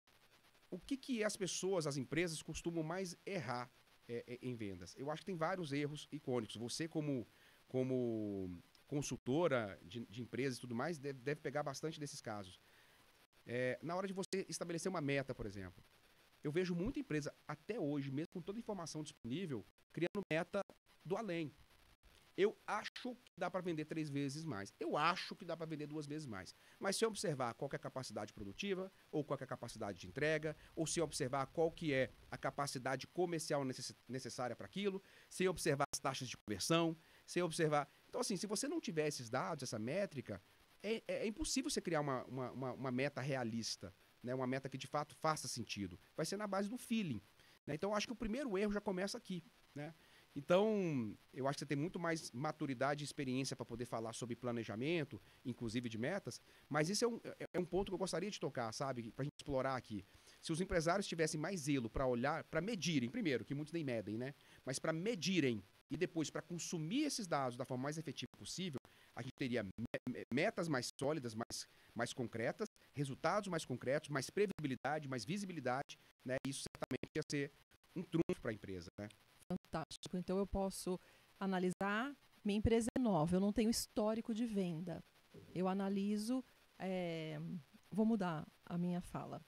o que as pessoas, as empresas, costumam mais errar em vendas? Eu acho que tem vários erros icônicos. Você, como consultora de empresas e tudo mais, deve pegar bastante desses casos. Na hora de você estabelecer uma meta, por exemplo, eu vejo muita empresa, até hoje, mesmo com toda a informação disponível, criando meta do além. Eu acho que dá para vender 3 vezes mais. Eu acho que dá para vender 2 vezes mais. Mas se eu observar qual que é a capacidade produtiva, ou qual que é a capacidade de entrega, ou se eu observar qual que é a capacidade comercial necessária para aquilo, se eu observar as taxas de conversão, se eu observar... Então, assim, se você não tiver esses dados, essa métrica, é impossível você criar uma meta realista, né? Uma meta que de fato faça sentido. Vai ser na base do feeling, né? Então, eu acho que o primeiro erro já começa aqui, né? Então, eu acho que você tem muito mais maturidade e experiência para poder falar sobre planejamento, inclusive de metas, mas isso é um ponto que eu gostaria de tocar, sabe? Para a gente explorar aqui. Se os empresários tivessem mais zelo para olhar, para medirem, primeiro, que muitos nem medem, né? Mas para medirem e depois para consumir esses dados da forma mais efetiva possível, a gente teria metas mais sólidas, mais concretas, resultados mais concretos, mais previsibilidade, mais visibilidade, né? Isso certamente ia ser um trunfo para a empresa, né? Fantástico. Então, eu posso analisar, minha empresa é nova, eu não tenho histórico de venda. Eu analiso, vou mudar a minha fala.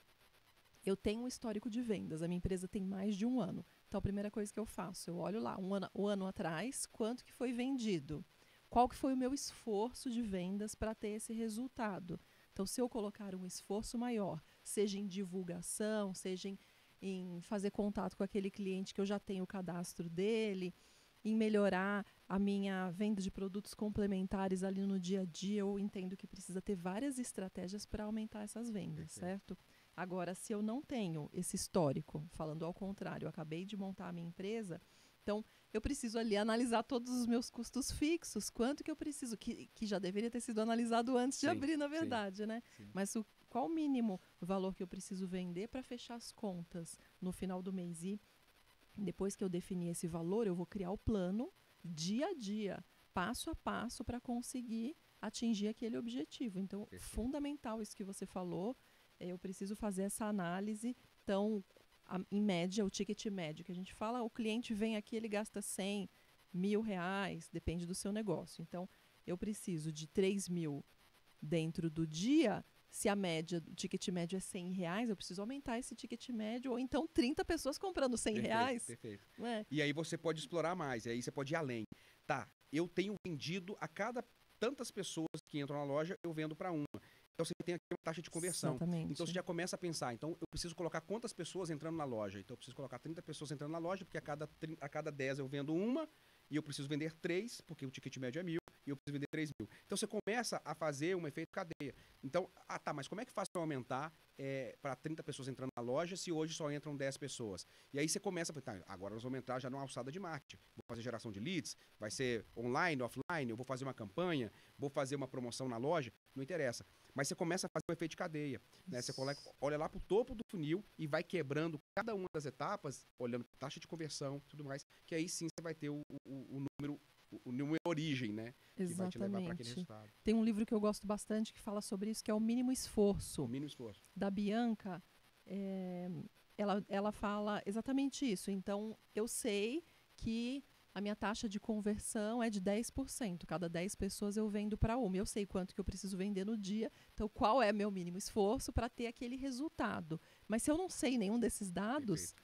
Eu tenho um histórico de vendas, a minha empresa tem mais de 1 ano. Então, a primeira coisa que eu faço, eu olho lá, um ano atrás, quanto que foi vendido? Qual que foi o meu esforço de vendas para ter esse resultado? Então, se eu colocar um esforço maior, seja em divulgação, seja em fazer contato com aquele cliente que eu já tenho o cadastro dele, em melhorar a minha venda de produtos complementares ali no dia a dia, eu entendo que precisa ter várias estratégias para aumentar essas vendas, certo? Agora, se eu não tenho esse histórico, falando ao contrário, eu acabei de montar a minha empresa, então eu preciso ali analisar todos os meus custos fixos, quanto que eu preciso, que já deveria ter sido analisado antes de abrir, na verdade, né? Sim. Mas qual o mínimo valor que eu preciso vender para fechar as contas no final do mês? E depois que eu definir esse valor, eu vou criar o plano dia a dia, passo a passo, para conseguir atingir aquele objetivo. Então, fundamental isso que você falou, eu preciso fazer essa análise. Então, em média, o ticket médio que a gente fala, o cliente vem aqui, ele gasta 100, R$1.000, depende do seu negócio. Então, eu preciso de 3.000 dentro do dia. Se a média, o ticket médio é R$100, eu preciso aumentar esse ticket médio, ou então 30 pessoas comprando R$100. Perfeito. Né? E aí você pode explorar mais, e aí você pode ir além. Tá, eu tenho vendido a cada tantas pessoas que entram na loja, eu vendo para uma. Então você tem aqui uma taxa de conversão. Exatamente. Então você já começa a pensar, então eu preciso colocar quantas pessoas entrando na loja? Então eu preciso colocar 30 pessoas entrando na loja, porque a cada 10 eu vendo uma, e eu preciso vender 3, porque o ticket médio é 1.000, e e eu preciso vender 3 mil. Então você começa a fazer um efeito cadeia. Então, mas como é que faz para aumentar para 30 pessoas entrando na loja se hoje só entram 10 pessoas? E aí você começa a falar, agora nós vamos entrar já numa alçada de marketing. Vou fazer geração de leads, vai ser online, offline, eu vou fazer uma campanha, vou fazer uma promoção na loja, não interessa. Mas você começa a fazer um efeito de cadeia, né? Você olha lá para o topo do funil e vai quebrando cada uma das etapas, olhando taxa de conversão e tudo mais, que aí sim você vai ter o número origem, né? Que vai te levar para aquele resultado. Tem um livro que eu gosto bastante que fala sobre isso, que é o Mínimo Esforço. O Mínimo Esforço. Da Bianca. Ela fala exatamente isso. Então, eu sei que a minha taxa de conversão é de 10%. Cada 10 pessoas eu vendo para uma. Eu sei quanto que eu preciso vender no dia. Então, qual é meu mínimo esforço para ter aquele resultado? Mas se eu não sei nenhum desses dados,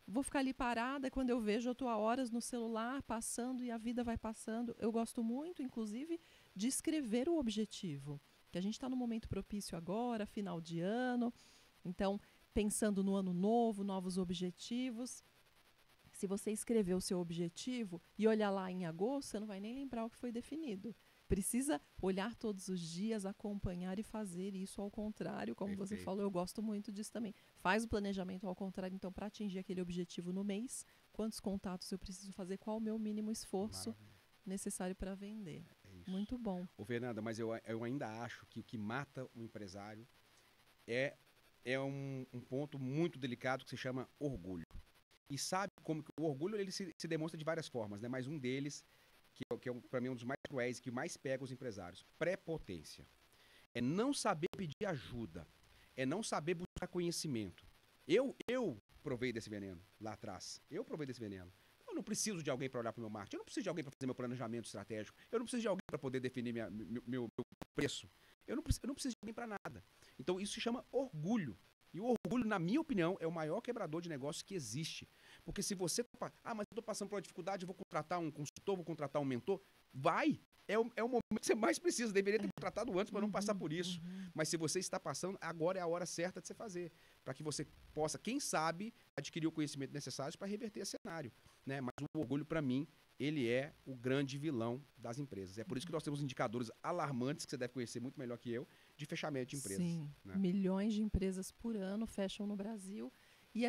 vou ficar ali parada. Quando eu vejo, eu estou há horas no celular, passando, e a vida vai passando. Eu gosto muito, inclusive, de escrever o objetivo. Que a gente está num momento propício agora, final de ano. Então, pensando no ano novo, novos objetivos. Se você escrever o seu objetivo e olhar lá em agosto, você não vai nem lembrar o que foi definido. Precisa olhar todos os dias, acompanhar e fazer isso ao contrário, como você falou, eu gosto muito disso também. Faz o planejamento ao contrário, então, para atingir aquele objetivo no mês, quantos contatos eu preciso fazer, qual o meu mínimo esforço necessário para vender. Muito bom. Ô, Fernanda, mas eu ainda acho que o que mata o empresário é um ponto muito delicado que se chama orgulho. E sabe como que o orgulho ele se demonstra de várias formas, né? Mas um deles, que é para mim um dos mais cruéis, que mais pega os empresários, prepotência. É não saber pedir ajuda, é não saber buscar conhecimento. Eu provei desse veneno lá atrás, eu não preciso de alguém para olhar para o meu marketing, eu não preciso de alguém para fazer meu planejamento estratégico, eu não preciso de alguém para poder definir meu preço, eu não preciso de alguém para nada. Então isso se chama orgulho. E o orgulho, na minha opinião, é o maior quebrador de negócio que existe. Porque se você... mas eu estou passando por uma dificuldade, eu vou contratar um consultor, vou contratar um mentor. Vai! É o momento que você mais precisa. Deveria ter contratado antes para não passar por isso. Mas se você está passando, agora é a hora certa de você fazer. Para que você possa, quem sabe, adquirir o conhecimento necessário para reverter esse cenário. Né? Mas o orgulho, para mim, ele é o grande vilão das empresas. É por isso que nós temos indicadores alarmantes, que você deve conhecer muito melhor que eu, de fechamento de empresas. Sim, né? Milhões de empresas por ano fecham no Brasil. E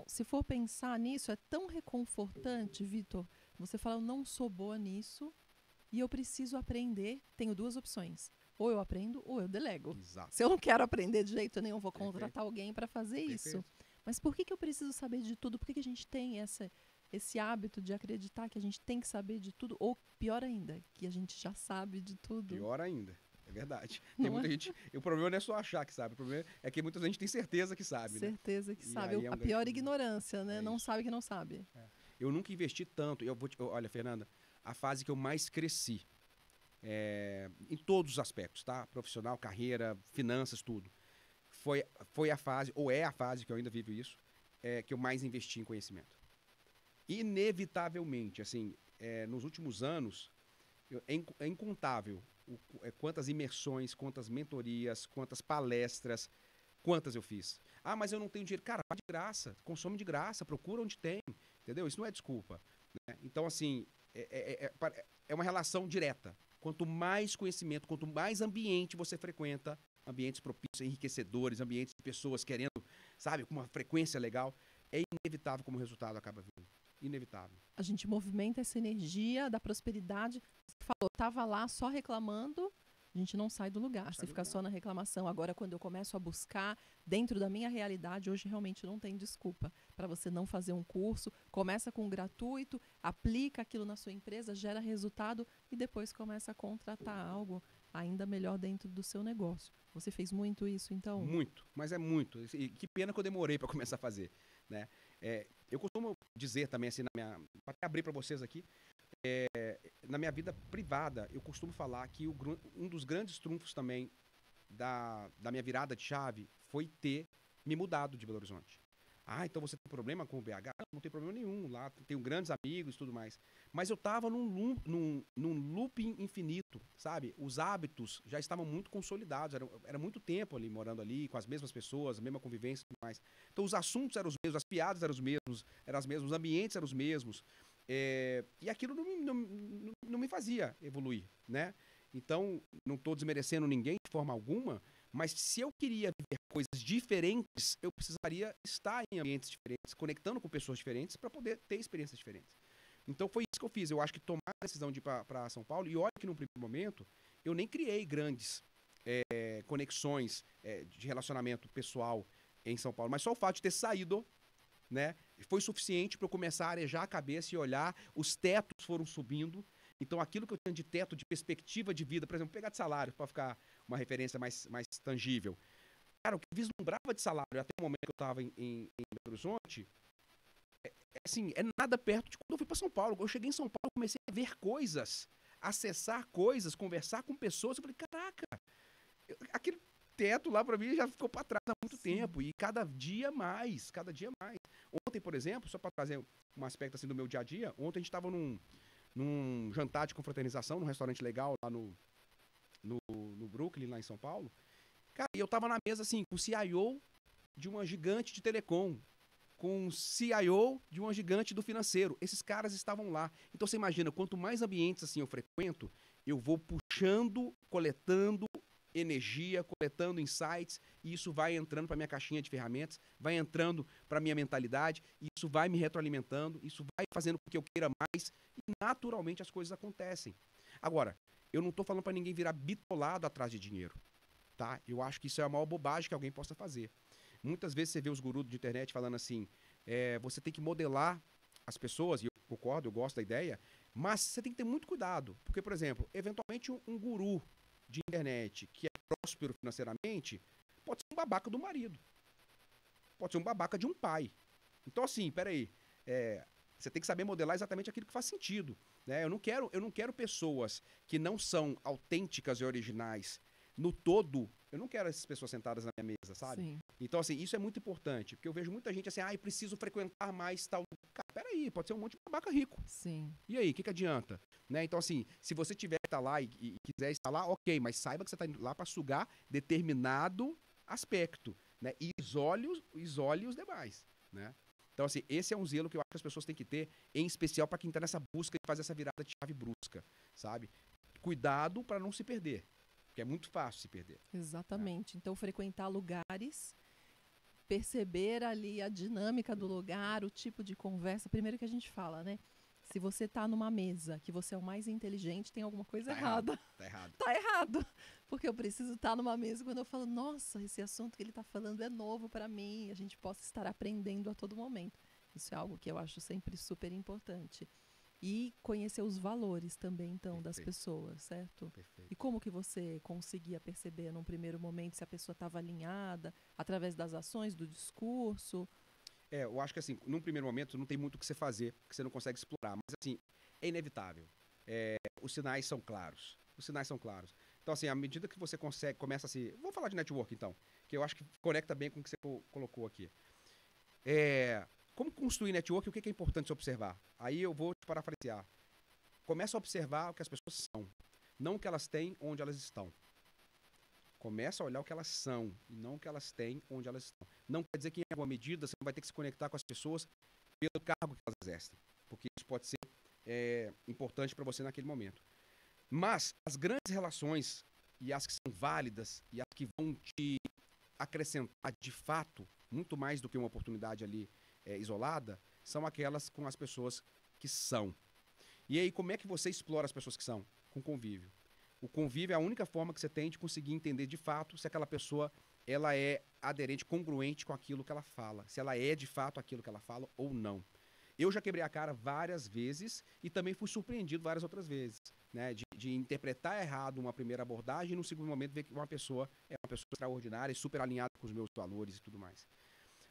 se for pensar nisso, é tão reconfortante, Vitor. Você fala, eu não sou boa nisso e eu preciso aprender. Tenho duas opções. Ou eu aprendo ou eu delego. Exato. Se eu não quero aprender de jeito nenhum, vou contratar alguém para fazer isso. Mas por que eu preciso saber de tudo? Por que a gente tem esse hábito de acreditar que a gente tem que saber de tudo? Ou pior ainda, que a gente já sabe de tudo? Pior ainda. É verdade. Tem muita gente. O problema não é só achar que sabe. O problema é que muita gente tem certeza que sabe. Certeza que sabe. A pior ignorância, né? Não sabe que não sabe. Eu nunca investi tanto. Olha, Fernanda, a fase que eu mais cresci, em todos os aspectos, tá? Profissional, carreira, finanças, tudo. Foi a fase, ou é a fase que eu ainda vivo isso, que eu mais investi em conhecimento. Inevitavelmente, assim, nos últimos anos, é incontável quantas imersões, quantas mentorias, quantas palestras, quantas eu fiz. Mas eu não tenho dinheiro. Cara, vai de graça, consome de graça, procura onde tem, entendeu? Isso não é desculpa. Né? Então, assim, é uma relação direta. Quanto mais conhecimento, quanto mais ambiente você frequenta, ambientes propícios, enriquecedores, ambientes de pessoas querendo, sabe, com uma frequência legal, é inevitável como o resultado acaba vindo. Inevitável. A gente movimenta essa energia da prosperidade. Você falou, estava lá só reclamando, a gente não sai do lugar, você fica só na reclamação. Agora, quando eu começo a buscar dentro da minha realidade, hoje realmente não tem desculpa para você não fazer um curso. Começa com gratuito, aplica aquilo na sua empresa, gera resultado e depois começa a contratar algo ainda melhor dentro do seu negócio. Você fez muito isso, então? Muito, mas é muito. E que pena que eu demorei para começar a fazer, né? Eu costumo dizer também, assim, para abrir para vocês aqui, na minha vida privada, eu costumo falar que um dos grandes trunfos também da minha virada de chave foi ter me mudado de Belo Horizonte. Então você tem problema com o BH? Não tem problema nenhum, lá tenho grandes amigos e tudo mais. Mas eu estava num looping infinito, sabe? Os hábitos já estavam muito consolidados, era muito tempo ali, morando ali, com as mesmas pessoas, a mesma convivência e tudo mais. Então os assuntos eram os mesmos, as piadas eram as mesmas, os ambientes eram os mesmos. E aquilo não me fazia evoluir, né? Então, não estou desmerecendo ninguém de forma alguma, mas se eu queria viver coisas diferentes, eu precisaria estar em ambientes diferentes, conectando com pessoas diferentes para poder ter experiências diferentes. Então foi isso que eu fiz. Eu acho que tomar a decisão de ir para São Paulo, e olha que num primeiro momento, eu nem criei grandes conexões de relacionamento pessoal em São Paulo, mas só o fato de ter saído, né, foi suficiente para eu começar a arejar a cabeça e olhar, os tetos foram subindo. Então aquilo que eu tinha de teto, de perspectiva de vida, por exemplo, pegar de salário, para ficar uma referência mais tangível. Cara, o que eu vislumbrava de salário até o momento que eu estava em Belo Horizonte, assim, é nada perto de quando eu fui para São Paulo. Eu cheguei em São Paulo, comecei a ver coisas, acessar coisas, conversar com pessoas. Eu falei, caraca, aquele teto lá para mim já ficou para trás há muito tempo. E cada dia mais, cada dia mais. Ontem, por exemplo, só para trazer um aspecto assim do meu dia a dia, ontem a gente estava num jantar de confraternização, num restaurante legal lá no Brooklyn, lá em São Paulo. Cara, e eu tava na mesa assim, com o CIO de uma gigante de telecom, com o CIO de uma gigante do financeiro. Esses caras estavam lá. Então você imagina, quanto mais ambientes assim eu frequento, eu vou puxando, coletando energia, coletando insights, e isso vai entrando para minha caixinha de ferramentas, vai entrando para minha mentalidade, e isso vai me retroalimentando, isso vai fazendo com que eu queira mais, e naturalmente as coisas acontecem. Agora, eu não estou falando para ninguém virar bitolado atrás de dinheiro, tá? Eu acho que isso é a maior bobagem que alguém possa fazer. Muitas vezes você vê os gurus de internet falando assim, você tem que modelar as pessoas, e eu concordo, eu gosto da ideia, mas você tem que ter muito cuidado, porque, por exemplo, eventualmente um guru de internet que é próspero financeiramente pode ser um babaca do marido, pode ser um babaca de um pai. Então, assim, peraí, você tem que saber modelar exatamente aquilo que faz sentido, né? Eu não quero pessoas que não são autênticas e originais no todo. Eu não quero essas pessoas sentadas na minha mesa, sabe? Sim. Então, assim, isso é muito importante, porque eu vejo muita gente assim, eu preciso frequentar mais tal. Cara, peraí, pode ser um monte de babaca rico. Sim. E aí, o que adianta? Né? Então, assim, se você tiver que estar lá e quiser estar lá, ok, mas saiba que você está indo lá para sugar determinado aspecto, né? E isole os demais, né? Então, assim, esse é um zelo que eu acho que as pessoas têm que ter, em especial para quem está nessa busca de fazer essa virada de chave brusca, sabe? Cuidado para não se perder, porque é muito fácil se perder. Exatamente. Então, frequentar lugares, perceber ali a dinâmica do lugar, o tipo de conversa. Primeiro que a gente fala, né? Se você tá numa mesa que você é o mais inteligente, tem alguma coisa errada. Tá errado. Tá errado. Porque eu preciso estar numa mesa quando eu falo, nossa, esse assunto que ele está falando é novo para mim, a gente possa estar aprendendo a todo momento. Isso é algo que eu acho sempre super importante. E conhecer os valores também, então, das pessoas, certo? Perfeito. E como que você conseguia perceber num primeiro momento se a pessoa estava alinhada, através das ações, do discurso? Eu acho que assim, num primeiro momento não tem muito o que você fazer, que você não consegue explorar, mas assim, é inevitável. Os sinais são claros. Os sinais são claros. Então, assim, à medida que você começa a se... Vou falar de network, então, que eu acho que conecta bem com o que você colocou aqui. Como construir network e o que é importante se observar? Aí eu vou te parafrasear. Começa a observar o que as pessoas são, não o que elas têm, onde elas estão. Começa a olhar o que elas são e não o que elas têm, onde elas estão. Não quer dizer que, em alguma medida, você não vai ter que se conectar com as pessoas pelo cargo que elas exercem, porque isso pode ser importante para você naquele momento. Mas as grandes relações, e as que são válidas, e as que vão te acrescentar de fato, muito mais do que uma oportunidade ali isolada, são aquelas com as pessoas que são. E aí, como é que você explora as pessoas que são? Com convívio. O convívio é a única forma que você tem de conseguir entender de fato se aquela pessoa ela é aderente, congruente com aquilo que ela fala, se ela é de fato aquilo que ela fala ou não. Eu já quebrei a cara várias vezes e também fui surpreendido várias outras vezes, né? De interpretar errado uma primeira abordagem e no segundo momento ver que uma pessoa é uma pessoa extraordinária e super alinhada com os meus valores e tudo mais.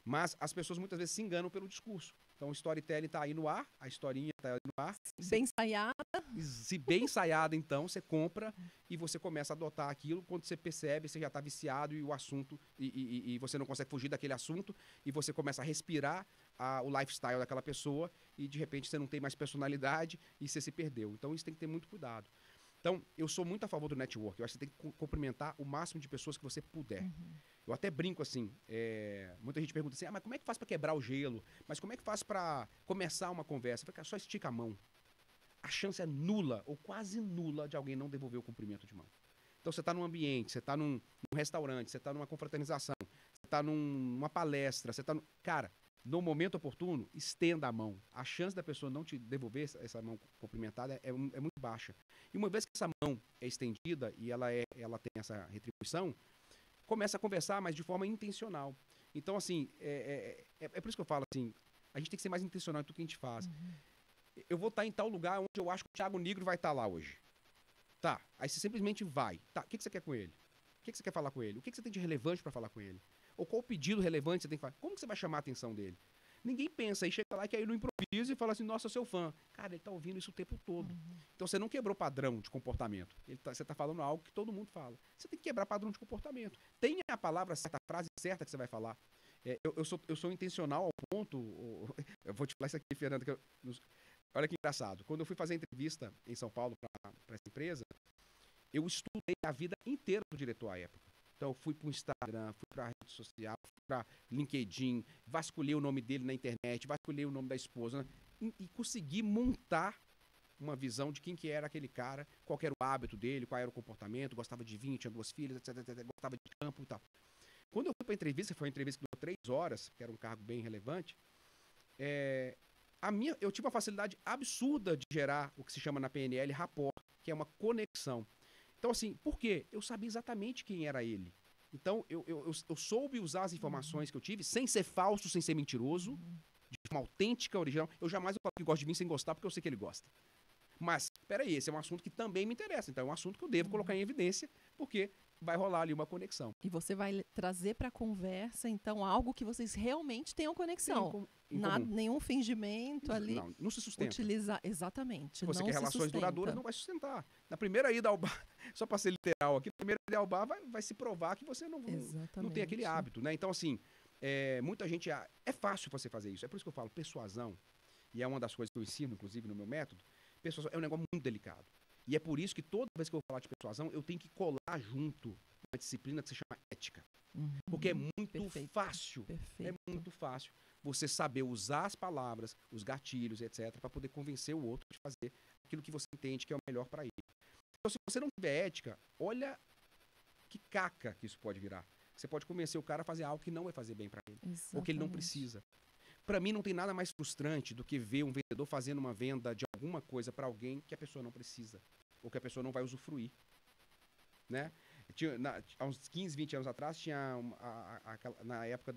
Mas as pessoas muitas vezes se enganam pelo discurso. Então o storytelling está aí no ar, a historinha está aí no ar. Bem ensaiada. Se bem ensaiada, então, você compra e você começa a adotar aquilo. Quando você percebe, você já está viciado e o assunto, e você não consegue fugir daquele assunto, e você começa a respirar o lifestyle daquela pessoa, e de repente você não tem mais personalidade e você se perdeu. Então isso tem que ter muito cuidado. Então, eu sou muito a favor do network. Eu acho que você tem que cumprimentar o máximo de pessoas que você puder. Uhum. Eu até brinco assim, muita gente pergunta assim, mas como é que faz para quebrar o gelo? Mas como é que faz para começar uma conversa? Eu falo, cara, só estica a mão. a chance é nula ou quase nula de alguém não devolver o cumprimento de mão. Então você está num ambiente, você está num restaurante, você está numa confraternização, você está numa palestra, você está... Cara, no momento oportuno, estenda a mão. A chance da pessoa não te devolver essa mão cumprimentada é muito baixa. E uma vez que essa mão é estendida e ela tem essa retribuição, começa a conversar, mas de forma intencional. Então, assim, é por isso que eu falo assim, a gente tem que ser mais intencional em tudo que a gente faz. Eu vou estar em tal lugar onde eu acho que o Thiago Nigro vai estar lá hoje. Tá, aí você simplesmente vai. Tá, o que você quer com ele? O que você quer falar com ele? O que você tem de relevante para falar com ele? Ou qual o pedido relevante você tem que fazer? Como que você vai chamar a atenção dele? Ninguém pensa, aí chega lá que aí no improviso e fala assim, nossa, eu sou seu fã. Cara, ele tá ouvindo isso o tempo todo. Então você não quebrou padrão de comportamento. Você tá falando algo que todo mundo fala. Você tem que quebrar padrão de comportamento. Tenha a palavra certa, a frase certa que você vai falar. Eu sou intencional ao ponto... Eu vou te falar isso aqui, Fernanda, olha que engraçado. Quando eu fui fazer a entrevista em São Paulo para essa empresa, eu estudei a vida inteira do diretor à época. Então, eu fui para o Instagram, fui para a rede social, fui para LinkedIn, vasculhei o nome dele na internet, vasculhei o nome da esposa, né? E consegui montar uma visão de quem que era aquele cara, qual era o hábito dele, qual era o comportamento, gostava de vinho, tinha 2 filhas, etc, gostava de campo e tal. Quando eu fui para a entrevista, foi uma entrevista que durou 3 horas, que era um cargo bem relevante, eu tive uma facilidade absurda de gerar o que se chama na PNL rapport, que é uma conexão. Então, assim, por quê? Eu sabia exatamente quem era ele. Então, eu soube usar as informações que eu tive, sem ser falso, sem ser mentiroso, de forma autêntica, original. Eu jamais falo que gosto de mim sem gostar, porque eu sei que ele gosta. Mas, peraí, esse é um assunto que também me interessa. Então, é um assunto que eu devo colocar em evidência, porque vai rolar ali uma conexão. E você vai trazer para a conversa, então, algo que vocês realmente tenham conexão. Nenhum fingimento ali. Não se sustenta. Utilizar, exatamente. Se você quer relações duradouras, não vai sustentar. Na primeira ida ao bar, só para ser literal aqui, na primeira ida ao bar vai se provar que você não tem aquele hábito, né? Então, assim, muita gente... É fácil você fazer isso. É por isso que eu falo persuasão, e é uma das coisas que eu ensino, inclusive, no meu método. Persuasão é um negócio muito delicado. E é por isso que toda vez que eu falar de persuasão, eu tenho que colar junto uma disciplina que se chama ética. Porque é muito fácil. É muito fácil você saber usar as palavras, os gatilhos, etc., para poder convencer o outro de fazer aquilo que você entende que é o melhor para ele. Então, se você não tiver ética, olha que caca que isso pode virar. Você pode convencer o cara a fazer algo que não vai fazer bem para ele. Ou que ele não precisa. Para mim, não tem nada mais frustrante do que ver um vendedor fazendo uma venda de alguma coisa para alguém que a pessoa não precisa. Ou que a pessoa não vai usufruir. Né? Há uns 15, 20 anos atrás, tinha na época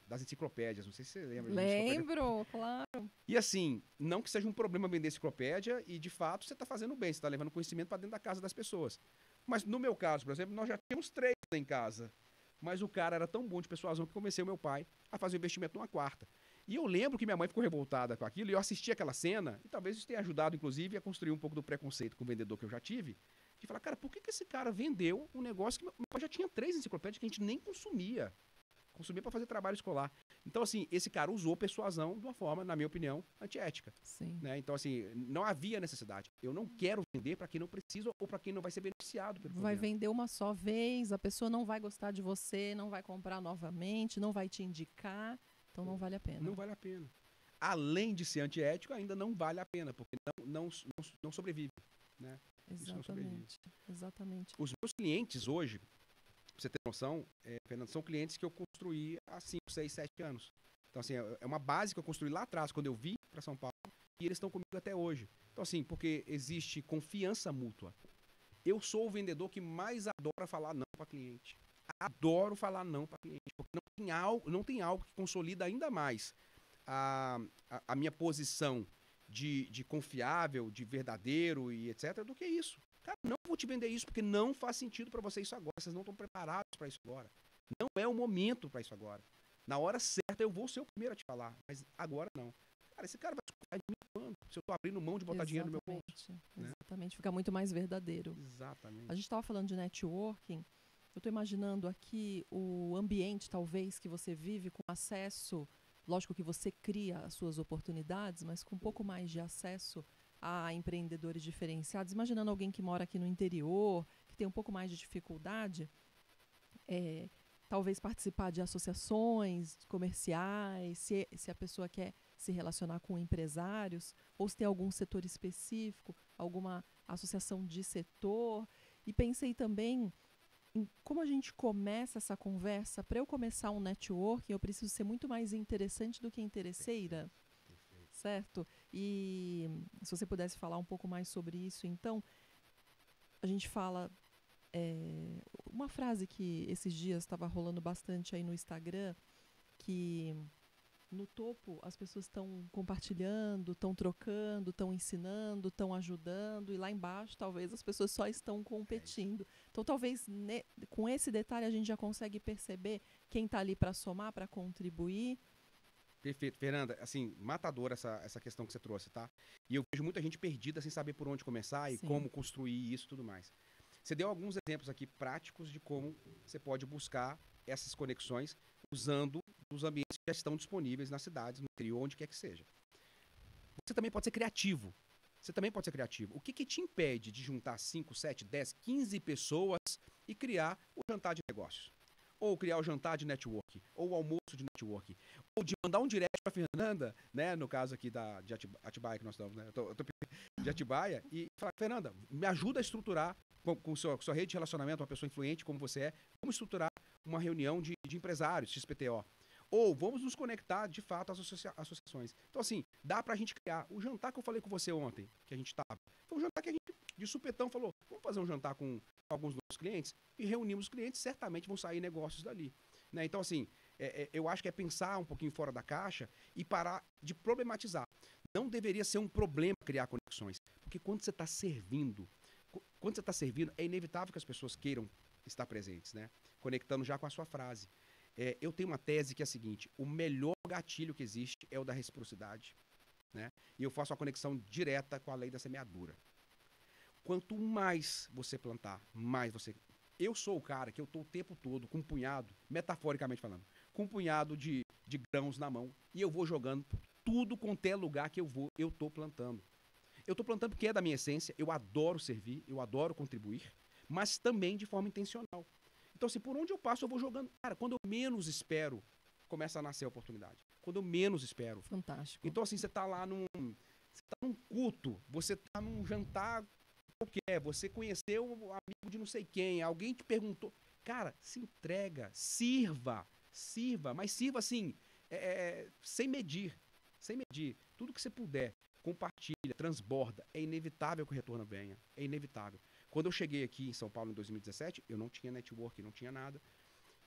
das enciclopédias. Não sei se você lembra. Lembro, claro. E assim, não que seja um problema vender enciclopédia e, de fato, você está fazendo bem. Você está levando conhecimento para dentro da casa das pessoas. Mas, no meu caso, por exemplo, nós já tínhamos 3 em casa. Mas o cara era tão bom de persuasão que convenceu meu pai a fazer o investimento numa 4ª. E eu lembro que minha mãe ficou revoltada com aquilo, e eu assisti aquela cena, e talvez isso tenha ajudado, inclusive, a construir um pouco do preconceito com o vendedor que eu já tive, de falar, cara, por que esse cara vendeu um negócio que meu pai já tinha 3 enciclopédias que a gente nem consumia? Consumia para fazer trabalho escolar. Então, assim, esse cara usou persuasão de uma forma, na minha opinião, antiética. Sim. Né? Então, assim, não havia necessidade. Eu não quero vender para quem não precisa ou para quem não vai ser beneficiado pelo Vai vender uma só vez, a pessoa não vai gostar de você, não vai comprar novamente, não vai te indicar. Então não vale a pena. Não vale a pena. Além de ser antiético, ainda não vale a pena, porque não sobrevive. Né? Exatamente. Os meus clientes hoje, pra você ter noção, Fernando, são clientes que eu construí há 5, 6, 7 anos. Então, assim, é uma base que eu construí lá atrás, quando eu vim para São Paulo, e eles estão comigo até hoje. Então, assim, porque existe confiança mútua. Eu sou o vendedor que mais adora falar não para cliente. Adoro falar não para cliente, porque não tem algo que consolida ainda mais a minha posição de confiável, de verdadeiro e etc., do que isso. Cara, não vou te vender isso porque não faz sentido para você isso agora. Vocês não estão preparados para isso agora. Não é o momento para isso agora. Na hora certa eu vou ser o primeiro a te falar, mas agora não. Cara, esse cara vai desconfiar de mim quando? Se eu estou abrindo mão de botar dinheiro no meu bolso. Exatamente, fica muito mais verdadeiro. Exatamente. A gente estava falando de networking. Eu estou imaginando aqui o ambiente, talvez, que você vive com acesso. Lógico que você cria as suas oportunidades, mas com um pouco mais de acesso a empreendedores diferenciados. Imaginando alguém que mora aqui no interior, que tem um pouco mais de dificuldade, talvez participar de associações comerciais, se a pessoa quer se relacionar com empresários, ou se tem algum setor específico, alguma associação de setor. E pensei também em como a gente começa essa conversa. Para eu começar um networking, eu preciso ser muito mais interessante do que interesseira, Perfeito. certo? E se você pudesse falar um pouco mais sobre isso, então, a gente fala uma frase que esses dias estava rolando bastante aí no Instagram, que no topo as pessoas estão compartilhando, estão trocando, estão ensinando, estão ajudando, e lá embaixo talvez as pessoas só estão competindo. Então talvez com esse detalhe a gente já consegue perceber quem está ali para somar, para contribuir. Perfeito. Fernanda, assim, matadora essa questão que você trouxe, tá? E eu vejo muita gente perdida sem saber por onde começar e Sim. como construir isso e tudo mais. Você deu alguns exemplos aqui práticos de como você pode buscar essas conexões usando os ambientes que já estão disponíveis nas cidades, no interior, onde quer que seja. Você também pode ser criativo. Você também pode ser criativo. O que te impede de juntar 5, 7, 10, 15 pessoas e criar o jantar de negócios? Ou criar o jantar de network, ou o almoço de network, ou de mandar um direct para Fernanda, né, no caso aqui de Atibaia que nós estamos, né, eu tô de Atibaia, e falar, Fernanda, me ajuda a estruturar com sua rede de relacionamento, uma pessoa influente como você é, vamos estruturar uma reunião de empresários, XPTO. Ou vamos nos conectar, de fato, às associações. Então, assim, dá pra gente criar. O jantar que eu falei com você ontem, que a gente tava, foi um jantar que a gente, de supetão, falou, vamos fazer um jantar com alguns dos nossos clientes, e reunimos os clientes, certamente vão sair negócios dali. Né? Então, assim, eu acho que é pensar um pouquinho fora da caixa e parar de problematizar. Não deveria ser um problema criar conexões, porque quando você está servindo, é inevitável que as pessoas queiram estar presentes, né? Conectando já com a sua frase. Eu tenho uma tese que é a seguinte: o melhor gatilho que existe é o da reciprocidade, né? E eu faço uma conexão direta com a lei da semeadura. Quanto mais você plantar, mais você... Eu sou o cara que eu tô o tempo todo com um punhado, metaforicamente falando, com um punhado de grãos na mão, e eu vou jogando tudo quanto é lugar que eu tô plantando. Eu tô plantando porque é da minha essência, eu adoro servir, eu adoro contribuir, mas também de forma intencional. Então, assim, por onde eu passo, eu vou jogando. Cara, quando eu menos espero, começa a nascer a oportunidade. Quando eu menos espero. Fantástico. Então, assim, você tá lá você tá num culto, você tá num jantar qualquer, você conheceu um amigo de não sei quem, alguém te perguntou. Cara, se entrega, sirva, mas sirva assim, sem medir, sem medir. Tudo que você puder, compartilha, transborda. É inevitável que o retorno venha, é inevitável. Quando eu cheguei aqui em São Paulo em 2017, eu não tinha network, não tinha nada.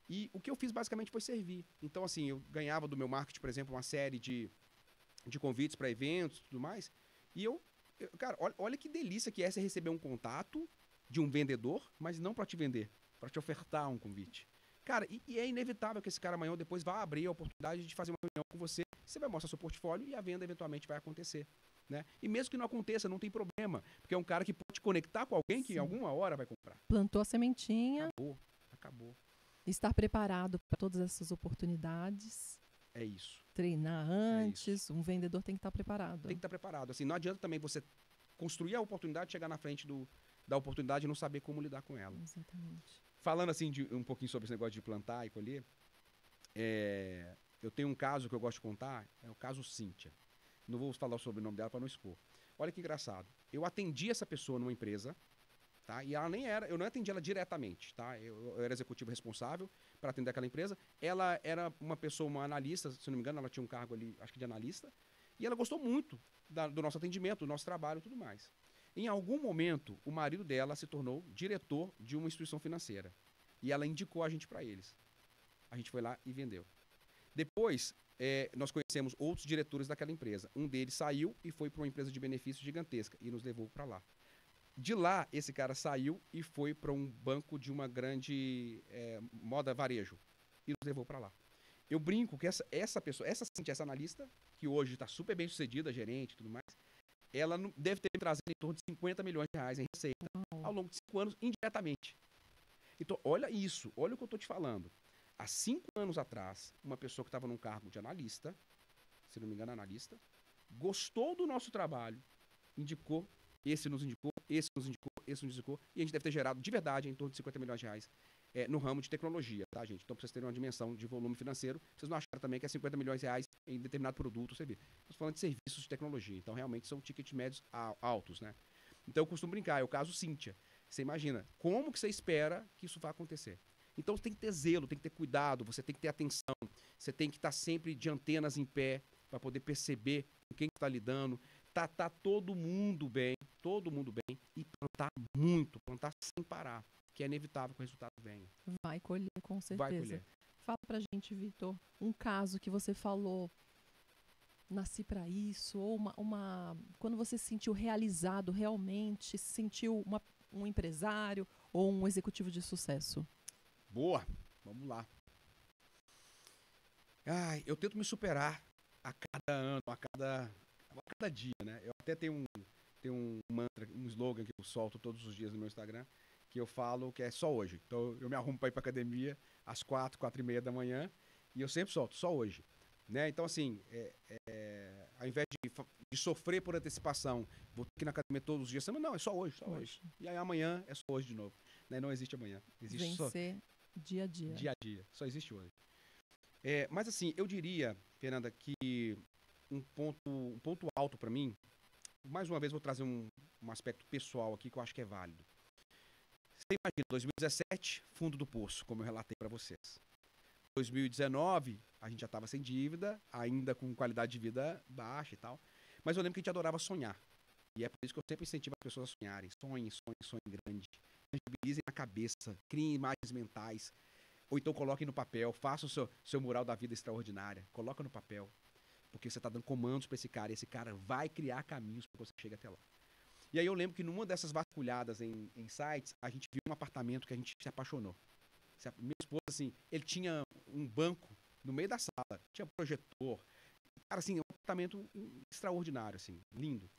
E o que eu fiz basicamente foi servir. Então, assim, eu ganhava do meu marketing, por exemplo, uma série de convites para eventos e tudo mais. E cara, olha que delícia que é você receber um contato de um vendedor, mas não para te vender, para te ofertar um convite. Cara, e é inevitável que esse cara amanhã ou depois vá abrir a oportunidade de fazer uma reunião com você, você vai mostrar seu portfólio e a venda eventualmente vai acontecer. Né? E mesmo que não aconteça, não tem problema, porque é um cara que pode te conectar com alguém que em alguma hora vai comprar. Plantou a sementinha. Acabou. Estar preparado para todas essas oportunidades. É isso. Treinar antes, um vendedor tem que estar preparado. Tem que estar preparado. Assim, não adianta também você construir a oportunidade, chegar na frente da oportunidade e não saber como lidar com ela. Exatamente. Falando assim um pouquinho sobre esse negócio de plantar e colher, eu tenho um caso que eu gosto de contar, é o caso Cíntia. Não vou falar sobre o nome dela para não expor. Olha que engraçado. Eu atendi essa pessoa numa empresa, tá? E ela nem era, eu não atendi ela diretamente, tá? Eu era executivo responsável para atender aquela empresa. Ela era uma pessoa, uma analista, se não me engano, ela tinha um cargo ali, acho que de analista, e ela gostou muito do nosso atendimento, do nosso trabalho e tudo mais. Em algum momento, o marido dela se tornou diretor de uma instituição financeira. E ela indicou a gente para eles. A gente foi lá e vendeu. Depois, nós conhecemos outros diretores daquela empresa. Um deles saiu e foi para uma empresa de benefícios gigantesca e nos levou para lá. De lá, esse cara saiu e foi para um banco de uma grande moda varejo e nos levou para lá. Eu brinco que essa pessoa, essa analista, que hoje está super bem sucedida, gerente e tudo mais, ela deve ter trazido em torno de 50 milhões de reais em receita ao longo de 5 anos, indiretamente. Então, olha isso, olha o que eu estou te falando. Há 5 anos atrás, uma pessoa que estava num cargo de analista, se não me engano, analista, gostou do nosso trabalho, indicou, esse nos indicou, esse nos indicou, esse nos indicou, e a gente deve ter gerado, de verdade, em torno de 50 milhões de reais no ramo de tecnologia, tá, gente? Então, para vocês terem uma dimensão de volume financeiro, vocês não acharam também que é 50 milhões de reais em determinado produto ou serviço. Estamos falando de serviços de tecnologia, então realmente são tickets médios altos, né? Então eu costumo brincar, é o caso Cíntia. Você imagina, como que você espera que isso vai acontecer? Então você tem que ter zelo, tem que ter cuidado, você tem que ter atenção, você tem que estar sempre de antenas em pé para poder perceber com quem está lidando, tratar todo mundo bem, e plantar muito, plantar sem parar, que é inevitável que o resultado venha. Vai colher, com Vai certeza. colher. Fala pra gente, Vitor, um caso que você falou, nasci para isso, ou quando você se sentiu realizado realmente, se sentiu um empresário ou um executivo de sucesso? Boa, vamos lá. Eu tento me superar a cada ano, a cada dia, né? Eu até tenho um mantra, um slogan que eu solto todos os dias no meu Instagram, que eu falo que é só hoje. Então eu me arrumo para ir para academia às 4h30 da manhã e eu sempre solto, só hoje. Né? Então, assim, ao invés de sofrer por antecipação, vou ter que ir na academia todos os dias, não, é só hoje, só hoje. E aí amanhã é só hoje de novo. Né? Não existe amanhã. Existe vencer dia a dia. Dia a dia, só existe hoje. Mas assim, eu diria, Fernanda, que um ponto alto para mim, mais uma vez vou trazer um aspecto pessoal aqui que eu acho que é válido. Você imagina, 2017, fundo do poço, como eu relatei para vocês. 2019, a gente já estava sem dívida, ainda com qualidade de vida baixa e tal. Mas eu lembro que a gente adorava sonhar. E é por isso que eu sempre incentivo as pessoas a sonharem. Sonhem grande. Tangibilizem na cabeça, criem imagens mentais. Ou então coloquem no papel, façam o seu mural da vida extraordinária. Coloca no papel. Porque você está dando comandos para esse cara. E esse cara vai criar caminhos para que você chegue até lá. E aí eu lembro que numa dessas vasculhadas em sites, a gente viu um apartamento que a gente se apaixonou. Minha esposa, assim, ele tinha um banco no meio da sala, tinha projetor. Cara, assim, um apartamento extraordinário, assim, lindo.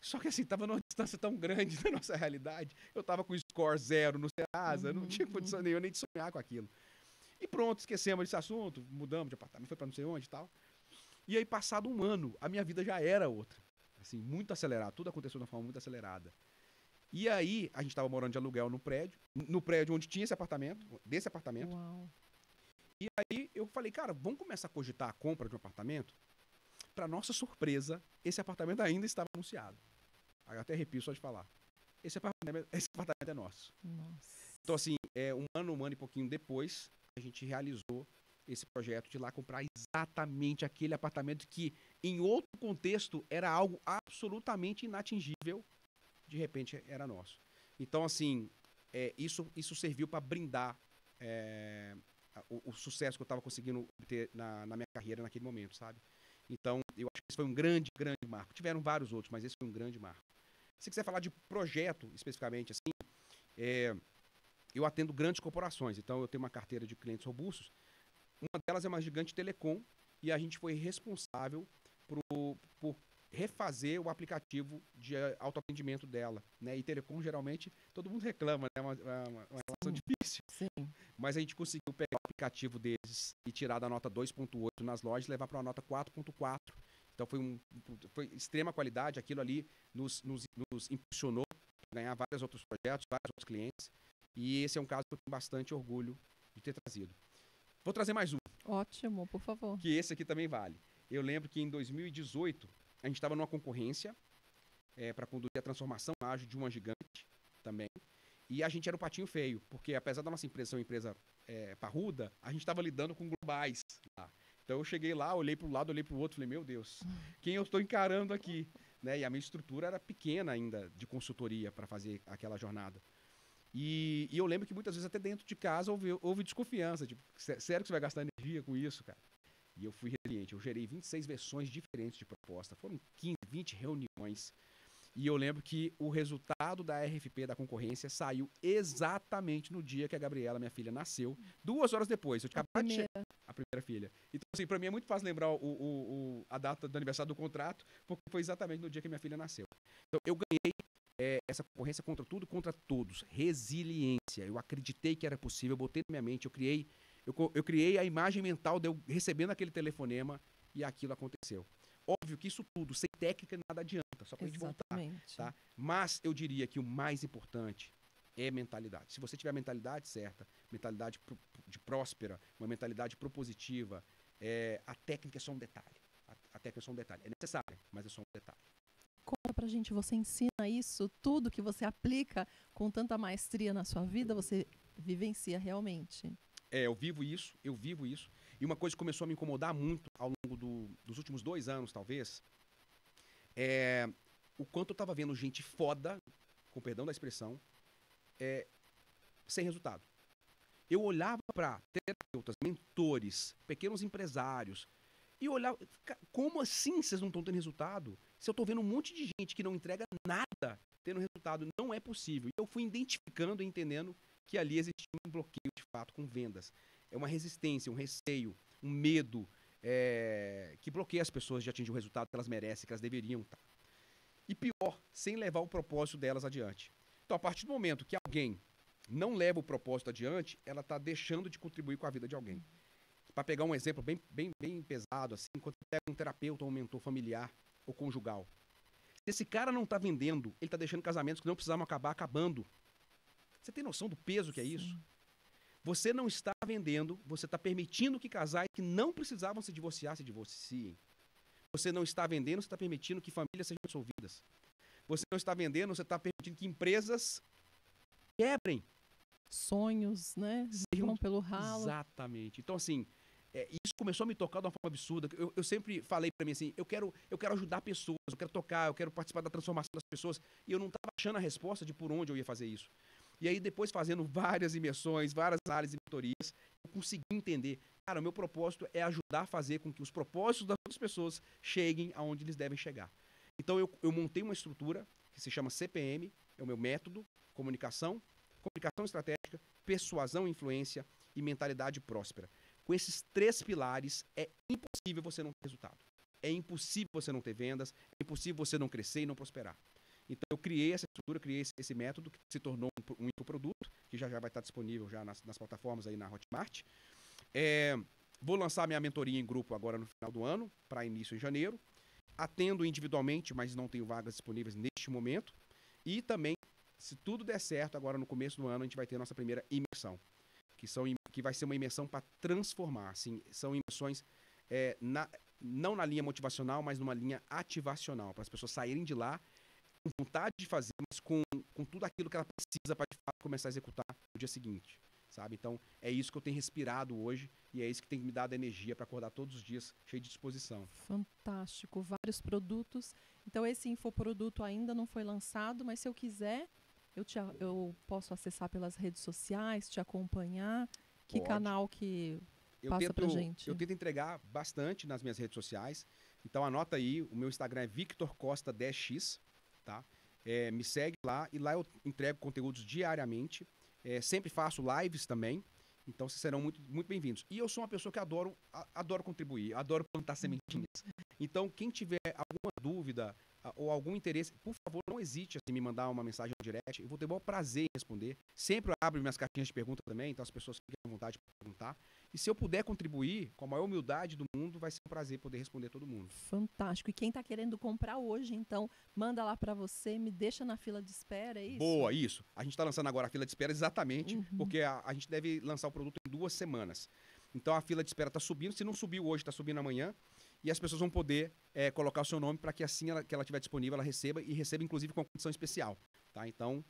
Só que, assim, tava numa distância tão grande da nossa realidade. Eu tava com score 0 no Serasa, não tinha condição nenhuma nem de sonhar com aquilo. E pronto, esquecemos desse assunto, mudamos de apartamento, foi pra não sei onde e tal. E aí, passado um ano, a minha vida já era outra. Assim, muito acelerada, tudo aconteceu de uma forma muito acelerada. E aí, a gente estava morando de aluguel no prédio onde tinha esse apartamento, desse apartamento. Uau. E aí, eu falei, cara, vamos começar a cogitar a compra de um apartamento? Para nossa surpresa, esse apartamento ainda estava anunciado. Aí eu até arrepio só de falar. Esse apartamento é nosso. Nossa. Então, assim, um ano e pouquinho depois, a gente realizou esse projeto de ir lá comprar exatamente aquele apartamento que, em outro contexto, era algo absolutamente inatingível. De repente era nosso. Então, assim, isso serviu para brindar o sucesso que eu estava conseguindo ter na minha carreira naquele momento, sabe? Então, eu acho que esse foi um grande, grande marco. Tiveram vários outros, mas esse foi um grande marco. Se quiser falar de projeto, especificamente, assim, eu atendo grandes corporações. Então, eu tenho uma carteira de clientes robustos. Uma delas é uma gigante telecom e a gente foi responsável por refazer o aplicativo de autoatendimento dela, né? E telecom, geralmente, todo mundo reclama, né? É uma relação difícil. Sim. Mas a gente conseguiu pegar o aplicativo deles e tirar da nota 2.8 nas lojas e levar para uma nota 4.4. Então, foi extrema qualidade. Aquilo ali nos impulsionou a ganhar vários outros projetos, vários outros clientes. E esse é um caso que eu tenho bastante orgulho de ter trazido. Vou trazer mais um. Ótimo, por favor. Que esse aqui também vale. Eu lembro que em 2018, a gente estava numa concorrência para conduzir a transformação ágil de uma gigante também. E a gente era o patinho feio, porque apesar da nossa empresa ser uma empresa parruda, a gente estava lidando com globais lá. Então eu cheguei lá, olhei para um lado, olhei para o outro, falei, meu Deus, quem eu estou encarando aqui? Né? E a minha estrutura era pequena ainda de consultoria para fazer aquela jornada. E eu lembro que muitas vezes até dentro de casa houve desconfiança, tipo, sério que você vai gastar energia com isso, cara? E eu fui resiliente, eu gerei 26 versões diferentes de proposta, foram 15, 20 reuniões. E eu lembro que o resultado da RFP da concorrência saiu exatamente no dia que a Gabriela, minha filha, nasceu, 2 horas depois. Eu tinha acabado de chegar, a primeira filha. Então, assim, pra mim é muito fácil lembrar a data do aniversário do contrato, porque foi exatamente no dia que minha filha nasceu. Então, eu ganhei essa concorrência contra tudo, contra todos. Resiliência. Eu acreditei que era possível, eu botei na minha mente, eu criei a imagem mental de eu recebendo aquele telefonema e aquilo aconteceu. Óbvio que isso tudo, sem técnica, nada adianta, só pra gente voltar. Tá? Mas eu diria que o mais importante é mentalidade. Se você tiver a mentalidade certa, mentalidade de próspera, uma mentalidade propositiva, A técnica é só um detalhe. A técnica é só um detalhe. É necessária, mas é só um detalhe. Conta pra gente, você ensina isso, tudo que você aplica com tanta maestria na sua vida, você vivencia realmente? Eu vivo isso. E uma coisa que começou a me incomodar muito ao longo dos últimos 2 anos, talvez, é o quanto eu estava vendo gente foda, com perdão da expressão, sem resultado. Eu olhava para terapeutas, mentores, pequenos empresários, e olhava, como assim vocês não estão tendo resultado? Se eu estou vendo um monte de gente que não entrega nada tendo resultado, não é possível. E eu fui identificando e entendendo que ali existia um bloqueio de fato com vendas. É uma resistência, um receio, um medo que bloqueia as pessoas de atingir o resultado que elas merecem, que elas deveriam estar. E pior, sem levar o propósito delas adiante. Então, a partir do momento que alguém não leva o propósito adiante, ela está deixando de contribuir com a vida de alguém. Para pegar um exemplo bem pesado, assim, quando você pega um terapeuta ou um mentor familiar ou conjugal. Se esse cara não está vendendo, ele está deixando casamentos que não precisavam acabar acabando. Você tem noção do peso que é isso? Você não está vendendo, você está permitindo que casais que não precisavam se divorciar se divorciem. Você não está vendendo, você está permitindo que famílias sejam dissolvidas. Você não está vendendo, você está permitindo que empresas quebrem. Sonhos, né? Vão pelo ralo. Exatamente. Então, assim, isso começou a me tocar de uma forma absurda. Eu sempre falei pra mim assim, eu quero ajudar pessoas, eu quero tocar, eu quero participar da transformação das pessoas. E eu não estava achando a resposta de por onde eu ia fazer isso. E aí, depois, fazendo várias imersões, várias áreas e mentorias, eu consegui entender, cara, o meu propósito é ajudar a fazer com que os propósitos das outras pessoas cheguem aonde eles devem chegar. Então, eu montei uma estrutura que se chama CPM, é o meu método, comunicação estratégica, persuasão e influência e mentalidade próspera. Com esses 3 pilares, é impossível você não ter resultado. É impossível você não ter vendas, é impossível você não crescer e não prosperar. Então, eu criei essa estrutura, criei esse método, que se tornou um infoproduto, que já vai estar disponível já nas plataformas aí na Hotmart. Vou lançar minha mentoria em grupo agora no final do ano, para início em janeiro. Atendo individualmente, mas não tenho vagas disponíveis neste momento. E também, se tudo der certo, agora no começo do ano, a gente vai ter a nossa primeira imersão, que vai ser uma imersão para transformar. Assim, são imersões não na linha motivacional, mas numa linha ativacional, para as pessoas saírem de lá com vontade de fazer, mas com tudo aquilo que ela precisa para, de fato, começar a executar no dia seguinte, sabe? Então, é isso que eu tenho respirado hoje e é isso que tem me dado energia para acordar todos os dias cheio de disposição. Fantástico, vários produtos. Então, esse infoproduto ainda não foi lançado, mas se eu quiser, eu posso acessar pelas redes sociais, te acompanhar. Que Pode. Canal que passa pra gente? Eu tento entregar bastante nas minhas redes sociais. Então, anota aí, o meu Instagram é Victor Costa 10x, tá? Me segue lá e lá eu entrego conteúdos diariamente. Sempre faço lives também. Então, vocês serão muito, muito bem-vindos. E eu sou uma pessoa que adoro contribuir, adoro plantar sementinhas. Então, quem tiver alguma dúvida ou algum interesse, por favor, não hesite em me mandar uma mensagem no direct. Eu vou ter o maior prazer em responder. Sempre eu abro minhas caixinhas de pergunta também, então as pessoas fiquem à vontade para perguntar. E se eu puder contribuir com a maior humildade do mundo, vai ser um prazer poder responder todo mundo. Fantástico. E quem está querendo comprar hoje, então, manda lá para você, me deixa na fila de espera, é isso? Boa, isso. A gente está lançando agora a fila de espera exatamente, porque a gente deve lançar o produto em 2 semanas. Então a fila de espera está subindo. Se não subiu hoje, está subindo amanhã. E as pessoas vão poder colocar o seu nome para que assim que ela estiver disponível, ela receba e receba inclusive com uma condição especial. Tá? Então,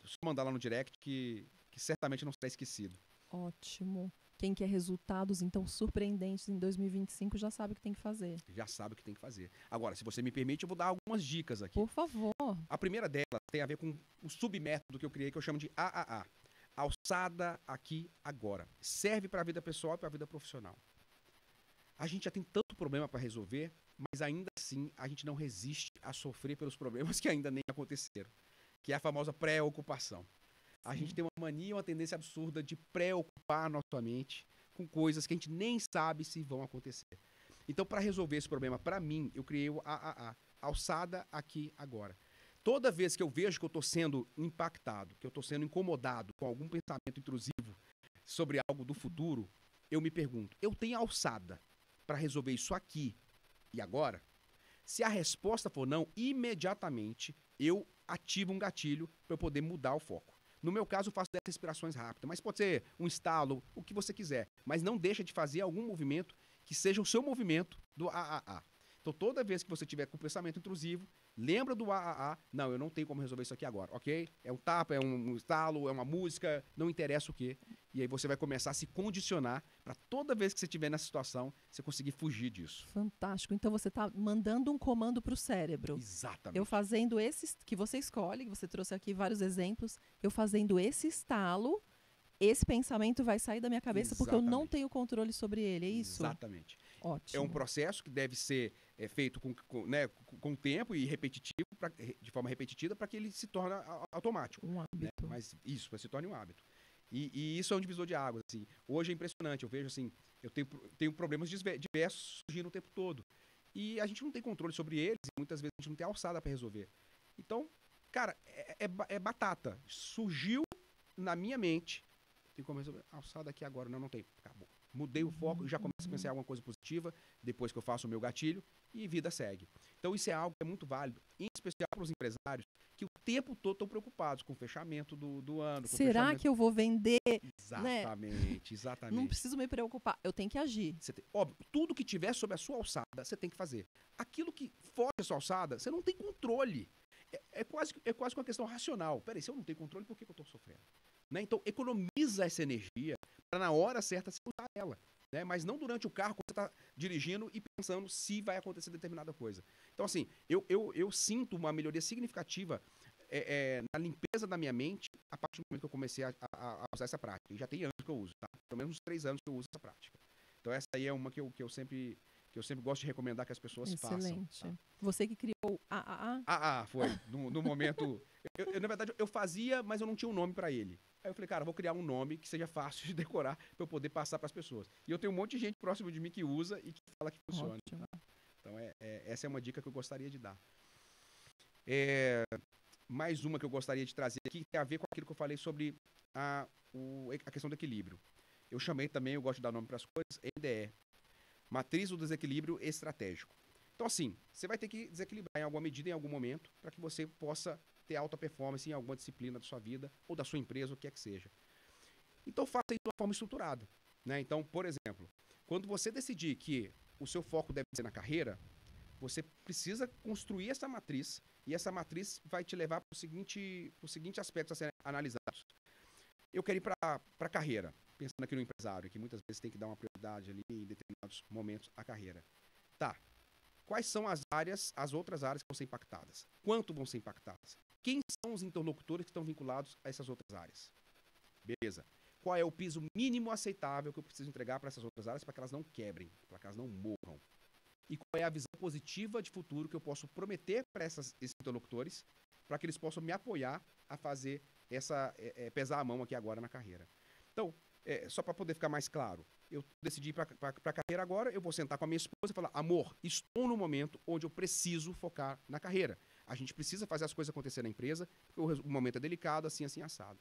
só mandar lá no direct que certamente não será esquecido. Ótimo. Quem quer resultados, então, surpreendentes em 2025 já sabe o que tem que fazer. Já sabe o que tem que fazer. Agora, se você me permite, eu vou dar algumas dicas aqui. Por favor. A primeira delas tem a ver com o submétodo que eu criei, que eu chamo de AAA. Alçada aqui, agora. Serve para a vida pessoal e para a vida profissional. A gente já tem tanto problema para resolver, mas ainda assim a gente não resiste a sofrer pelos problemas que ainda nem aconteceram, que é a famosa preocupação. A gente tem uma mania, uma tendência absurda de preocupar a nossa mente com coisas que a gente nem sabe se vão acontecer. Então, para resolver esse problema, para mim, eu criei o AAA, alçada aqui, agora. Toda vez que eu vejo que eu estou sendo impactado, que eu estou sendo incomodado com algum pensamento intrusivo sobre algo do futuro, eu me pergunto, eu tenho alçada para resolver isso aqui e agora? Se a resposta for não, imediatamente eu ativo um gatilho para eu poder mudar o foco. No meu caso, eu faço 10 respirações rápidas, mas pode ser um estalo, o que você quiser. Mas não deixa de fazer algum movimento que seja o seu movimento do AAA. Então, toda vez que você tiver com pensamento intrusivo, lembra do AAA. Não, eu não tenho como resolver isso aqui agora, ok? É um tapa, é um estalo, é uma música, não interessa o quê. E aí você vai começar a se condicionar para toda vez que você estiver nessa situação, você conseguir fugir disso. Fantástico. Então você está mandando um comando para o cérebro. Exatamente. Eu fazendo esse que você escolhe, que você trouxe aqui vários exemplos, eu fazendo esse estalo, esse pensamento vai sair da minha cabeça porque eu não tenho controle sobre ele, é isso? Exatamente. Ótimo. É um processo que deve ser feito com tempo e repetitivo, de forma repetitiva, para que ele se torne automático. Um hábito. Né? Mas isso, para se torne um hábito. E isso é um divisor de águas. Assim. Hoje é impressionante, eu vejo assim, eu tenho problemas diversos surgindo o tempo todo. E a gente não tem controle sobre eles, e muitas vezes a gente não tem alçada para resolver. Então, cara, é batata. Surgiu na minha mente, tem como resolver. Alçada aqui agora, não tem. Acabou. Mudei o foco, já começo a pensar em alguma coisa positiva, depois que eu faço o meu gatilho, e vida segue. Então isso é algo que é muito válido, em especial para os empresários, que o tempo todo estão preocupados com o fechamento do ano. Será que eu vou vender? Exatamente, exatamente. Não preciso me preocupar, eu tenho que agir. Óbvio, tudo que tiver sob a sua alçada, você tem que fazer. Aquilo que foge da sua alçada, você não tem controle. É quase uma questão racional. Peraí, se eu não tenho controle, por que eu estou sofrendo? Né? Então, economiza essa energia para na hora certa você usar ela. Né? Mas não durante o carro, quando você está dirigindo e pensando se vai acontecer determinada coisa. Então, assim, eu sinto uma melhoria significativa na limpeza da minha mente a partir do momento que eu comecei a usar essa prática. E já tem anos que eu uso, tá? Pelo menos uns 3 anos que eu uso essa prática. Então, essa aí é uma que eu sempre gosto de recomendar que as pessoas façam. Excelente. Tá? Você que criou AAA? Foi. No momento... na verdade, eu fazia, mas eu não tinha um nome para ele. Aí eu falei, cara, vou criar um nome que seja fácil de decorar para eu poder passar para as pessoas. E eu tenho um monte de gente próximo de mim que usa e que fala que funciona. Tá? Então, essa é uma dica que eu gostaria de dar. Mais uma que eu gostaria de trazer aqui tem a ver com aquilo que eu falei sobre a questão do equilíbrio. Eu chamei também, eu gosto de dar nome para as coisas, MDE. Matriz do Desequilíbrio Estratégico. Então, assim, você vai ter que desequilibrar em alguma medida, em algum momento, para que você possa ter alta performance em alguma disciplina da sua vida ou da sua empresa, o que é que seja. Então, faça isso de uma forma estruturada. Né? Então, por exemplo, quando você decidir que o seu foco deve ser na carreira, você precisa construir essa matriz e essa matriz vai te levar para o seguinte aspecto a serem analisados. Eu quero ir para a carreira, pensando aqui no empresário, que muitas vezes tem que dar uma prioridade ali em determinados momentos à carreira. Tá. Quais são as outras áreas que vão ser impactadas? Quanto vão ser impactadas? Quem são os interlocutores que estão vinculados a essas outras áreas? Beleza. Qual é o piso mínimo aceitável que eu preciso entregar para essas outras áreas para que elas não quebrem, para que elas não morram? E qual é a visão positiva de futuro que eu posso prometer para esses interlocutores para que eles possam me apoiar a fazer pesar a mão aqui agora na carreira? Então, só para poder ficar mais claro, eu decidi ir para a carreira agora, eu vou sentar com a minha esposa e falar, amor, estou no momento onde eu preciso focar na carreira. A gente precisa fazer as coisas acontecerem na empresa, porque o momento é delicado, assim, assim, assado.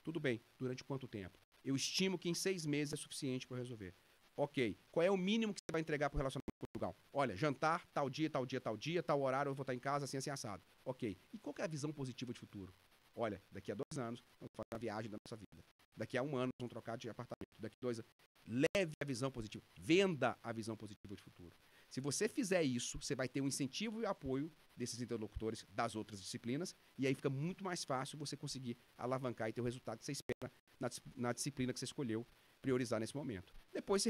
Tudo bem, durante quanto tempo? Eu estimo que em 6 meses é suficiente para resolver. Ok, qual é o mínimo que você vai entregar para o relacionamento conjugal? Olha, jantar, tal dia, tal dia, tal dia, tal horário, eu vou estar em casa, assim, assim, assado. Ok, e qual que é a visão positiva de futuro? Olha, daqui a 2 anos, vamos fazer a viagem da nossa vida. Daqui a 1 ano, vamos trocar de apartamento. Daqui a 2 anos, leve a visão positiva. Venda a visão positiva de futuro. Se você fizer isso, você vai ter um incentivo e apoio desses interlocutores das outras disciplinas, e aí fica muito mais fácil você conseguir alavancar e ter o resultado que você espera na disciplina que você escolheu priorizar nesse momento. Depois você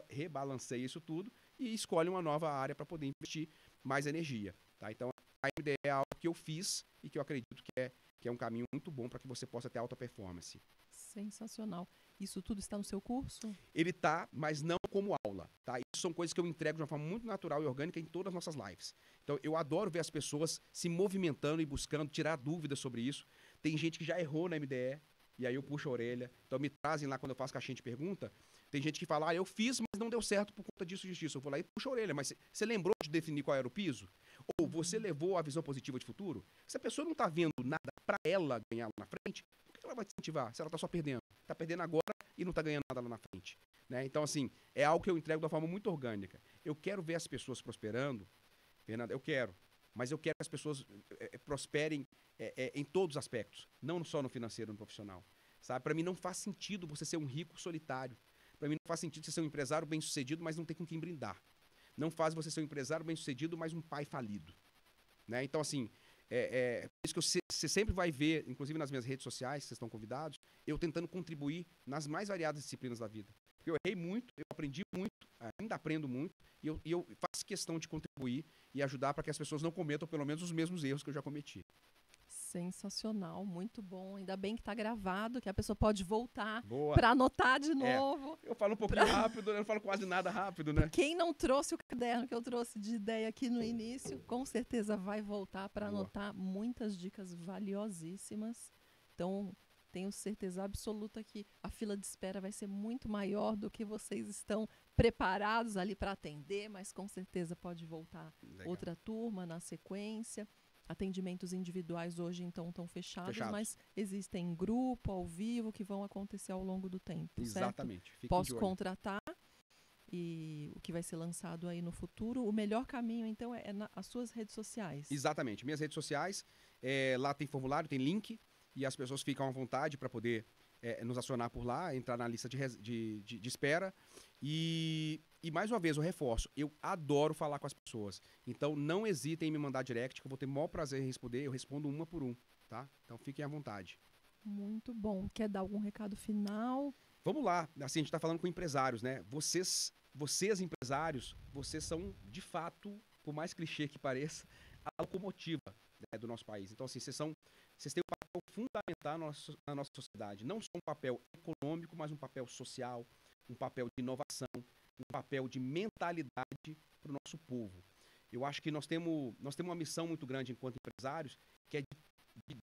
rebalanceia isso tudo e escolhe uma nova área para poder investir mais energia. Tá? Então, a MDE é algo que eu fiz e que eu acredito que é um caminho muito bom para que você possa ter alta performance. Sensacional. Isso tudo está no seu curso? Ele está, mas não como aula. Tá? Isso são coisas que eu entrego de uma forma muito natural e orgânica em todas as nossas lives. Então, eu adoro ver as pessoas se movimentando e buscando tirar dúvidas sobre isso. Tem gente que já errou na MDE, e aí eu puxo a orelha. Então, me trazem lá quando eu faço caixinha de pergunta. Tem gente que fala, eu fiz, mas não deu certo por conta disso e disso. Eu vou lá e puxo a orelha. Mas você lembrou de definir qual era o piso? Ou você levou a visão positiva de futuro? Se a pessoa não está vendo nada para ela ganhar lá na frente, por que ela vai te incentivar se ela está só perdendo? Está perdendo agora e não está ganhando nada lá na frente. Né? Então, assim, é algo que eu entrego de uma forma muito orgânica. Eu quero ver as pessoas prosperando, Fernanda, eu quero. Mas eu quero que as pessoas prosperem em todos os aspectos, não só no financeiro, no profissional. Sabe? Para mim não faz sentido você ser um rico solitário. Para mim não faz sentido você ser um empresário bem-sucedido, mas não ter com quem brindar. Não faz você ser um empresário bem-sucedido, mas um pai falido. Né? Então, assim, por isso que você sempre vai ver, inclusive nas minhas redes sociais, vocês estão convidados, eu tentando contribuir nas mais variadas disciplinas da vida. Eu errei muito, eu aprendi muito, ainda aprendo muito, e eu faço questão de contribuir e ajudar para que as pessoas não cometam pelo menos os mesmos erros que eu já cometi. Sensacional, muito bom. Ainda bem que está gravado, que a pessoa pode voltar Boa. para anotar de novo. Eu falo um pouquinho rápido, eu não falo quase nada rápido, né? Quem não trouxe o caderno que eu trouxe de ideia aqui no início, com certeza vai voltar para anotar muitas dicas valiosíssimas. Então, tenho certeza absoluta que a fila de espera vai ser muito maior do que vocês estão preparados ali para atender, mas com certeza pode voltar outra turma na sequência. Atendimentos individuais hoje, então, estão fechados, mas existem grupo, ao vivo, que vão acontecer ao longo do tempo, Exatamente. certo? Posso contratar e o que vai ser lançado aí no futuro. O melhor caminho, então, é as suas redes sociais. Exatamente. Minhas redes sociais, lá tem formulário, tem link, e as pessoas ficam à vontade para poder nos acionar por lá, entrar na lista de espera. E mais uma vez, eu reforço, eu adoro falar com as pessoas. Então, não hesitem em me mandar direct, que eu vou ter o maior prazer em responder. Eu respondo uma por um, tá? Então, fiquem à vontade. Muito bom. Quer dar algum recado final? Vamos lá. Assim, a gente está falando com empresários, né? Vocês, empresários, vocês são, de fato, por mais clichê que pareça, a locomotiva, né, do nosso país. Então, assim, vocês têm um papel fundamental na nossa sociedade. Não só um papel econômico, mas um papel social, um papel de inovação, um papel de mentalidade para o nosso povo. Eu acho que nós temos uma missão muito grande enquanto empresários, que é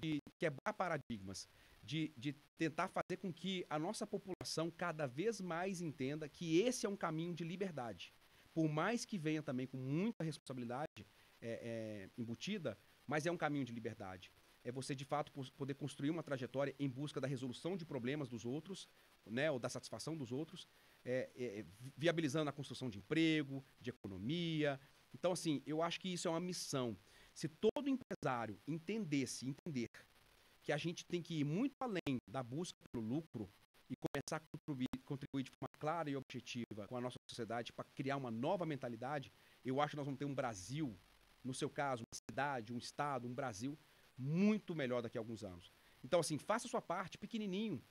de quebrar paradigmas, de tentar fazer com que a nossa população cada vez mais entenda que esse é um caminho de liberdade. Por mais que venha também com muita responsabilidade embutida, mas é um caminho de liberdade. É você, de fato, poder construir uma trajetória em busca da resolução de problemas dos outros, né, ou da satisfação dos outros, viabilizando a construção de emprego, de economia. Então, assim, eu acho que isso é uma missão. Se todo empresário entender que a gente tem que ir muito além da busca pelo lucro e começar a contribuir de forma clara e objetiva com a nossa sociedade para criar uma nova mentalidade, eu acho que nós vamos ter um Brasil, no seu caso, uma cidade, um estado, um Brasil, muito melhor daqui a alguns anos. Então, assim, faça a sua parte, pequenininho.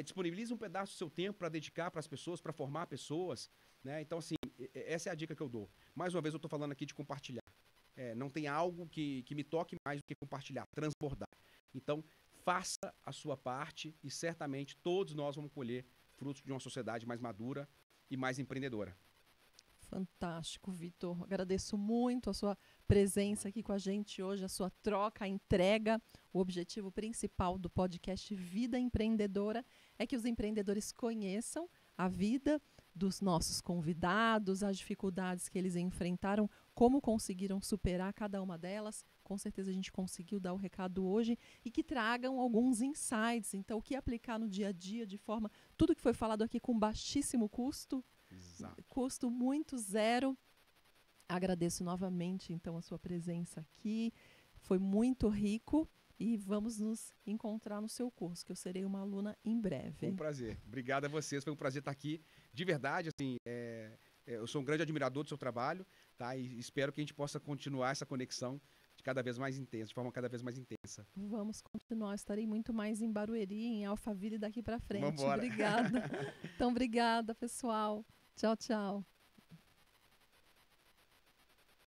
Disponibilize um pedaço do seu tempo para dedicar para as pessoas, para formar pessoas. Né? Então, assim, essa é a dica que eu dou. Mais uma vez, eu estou falando aqui de compartilhar. Não tem algo que me toque mais do que compartilhar, transbordar. Então, faça a sua parte e certamente todos nós vamos colher frutos de uma sociedade mais madura e mais empreendedora. Fantástico, Vitor. Agradeço muito a sua presença aqui com a gente hoje, a sua troca, a entrega. O objetivo principal do podcast Vida Empreendedora é que os empreendedores conheçam a vida dos nossos convidados, as dificuldades que eles enfrentaram, como conseguiram superar cada uma delas. Com certeza a gente conseguiu dar o recado hoje e que tragam alguns insights. Então, o que aplicar no dia a dia de forma... Tudo que foi falado aqui com baixíssimo custo. Exato. Custo muito zero. Agradeço novamente, então, a sua presença aqui. Foi muito rico e vamos nos encontrar no seu curso, que eu serei uma aluna em breve. Foi um prazer. Obrigado a vocês. Foi um prazer estar aqui. De verdade, assim, eu sou um grande admirador do seu trabalho, tá? E espero que a gente possa continuar essa conexão de forma cada vez mais intensa. Vamos continuar. Estarei muito mais em Barueri, em Alphaville daqui para frente. Vambora. Obrigada. Então, obrigada, pessoal. Tchau, tchau.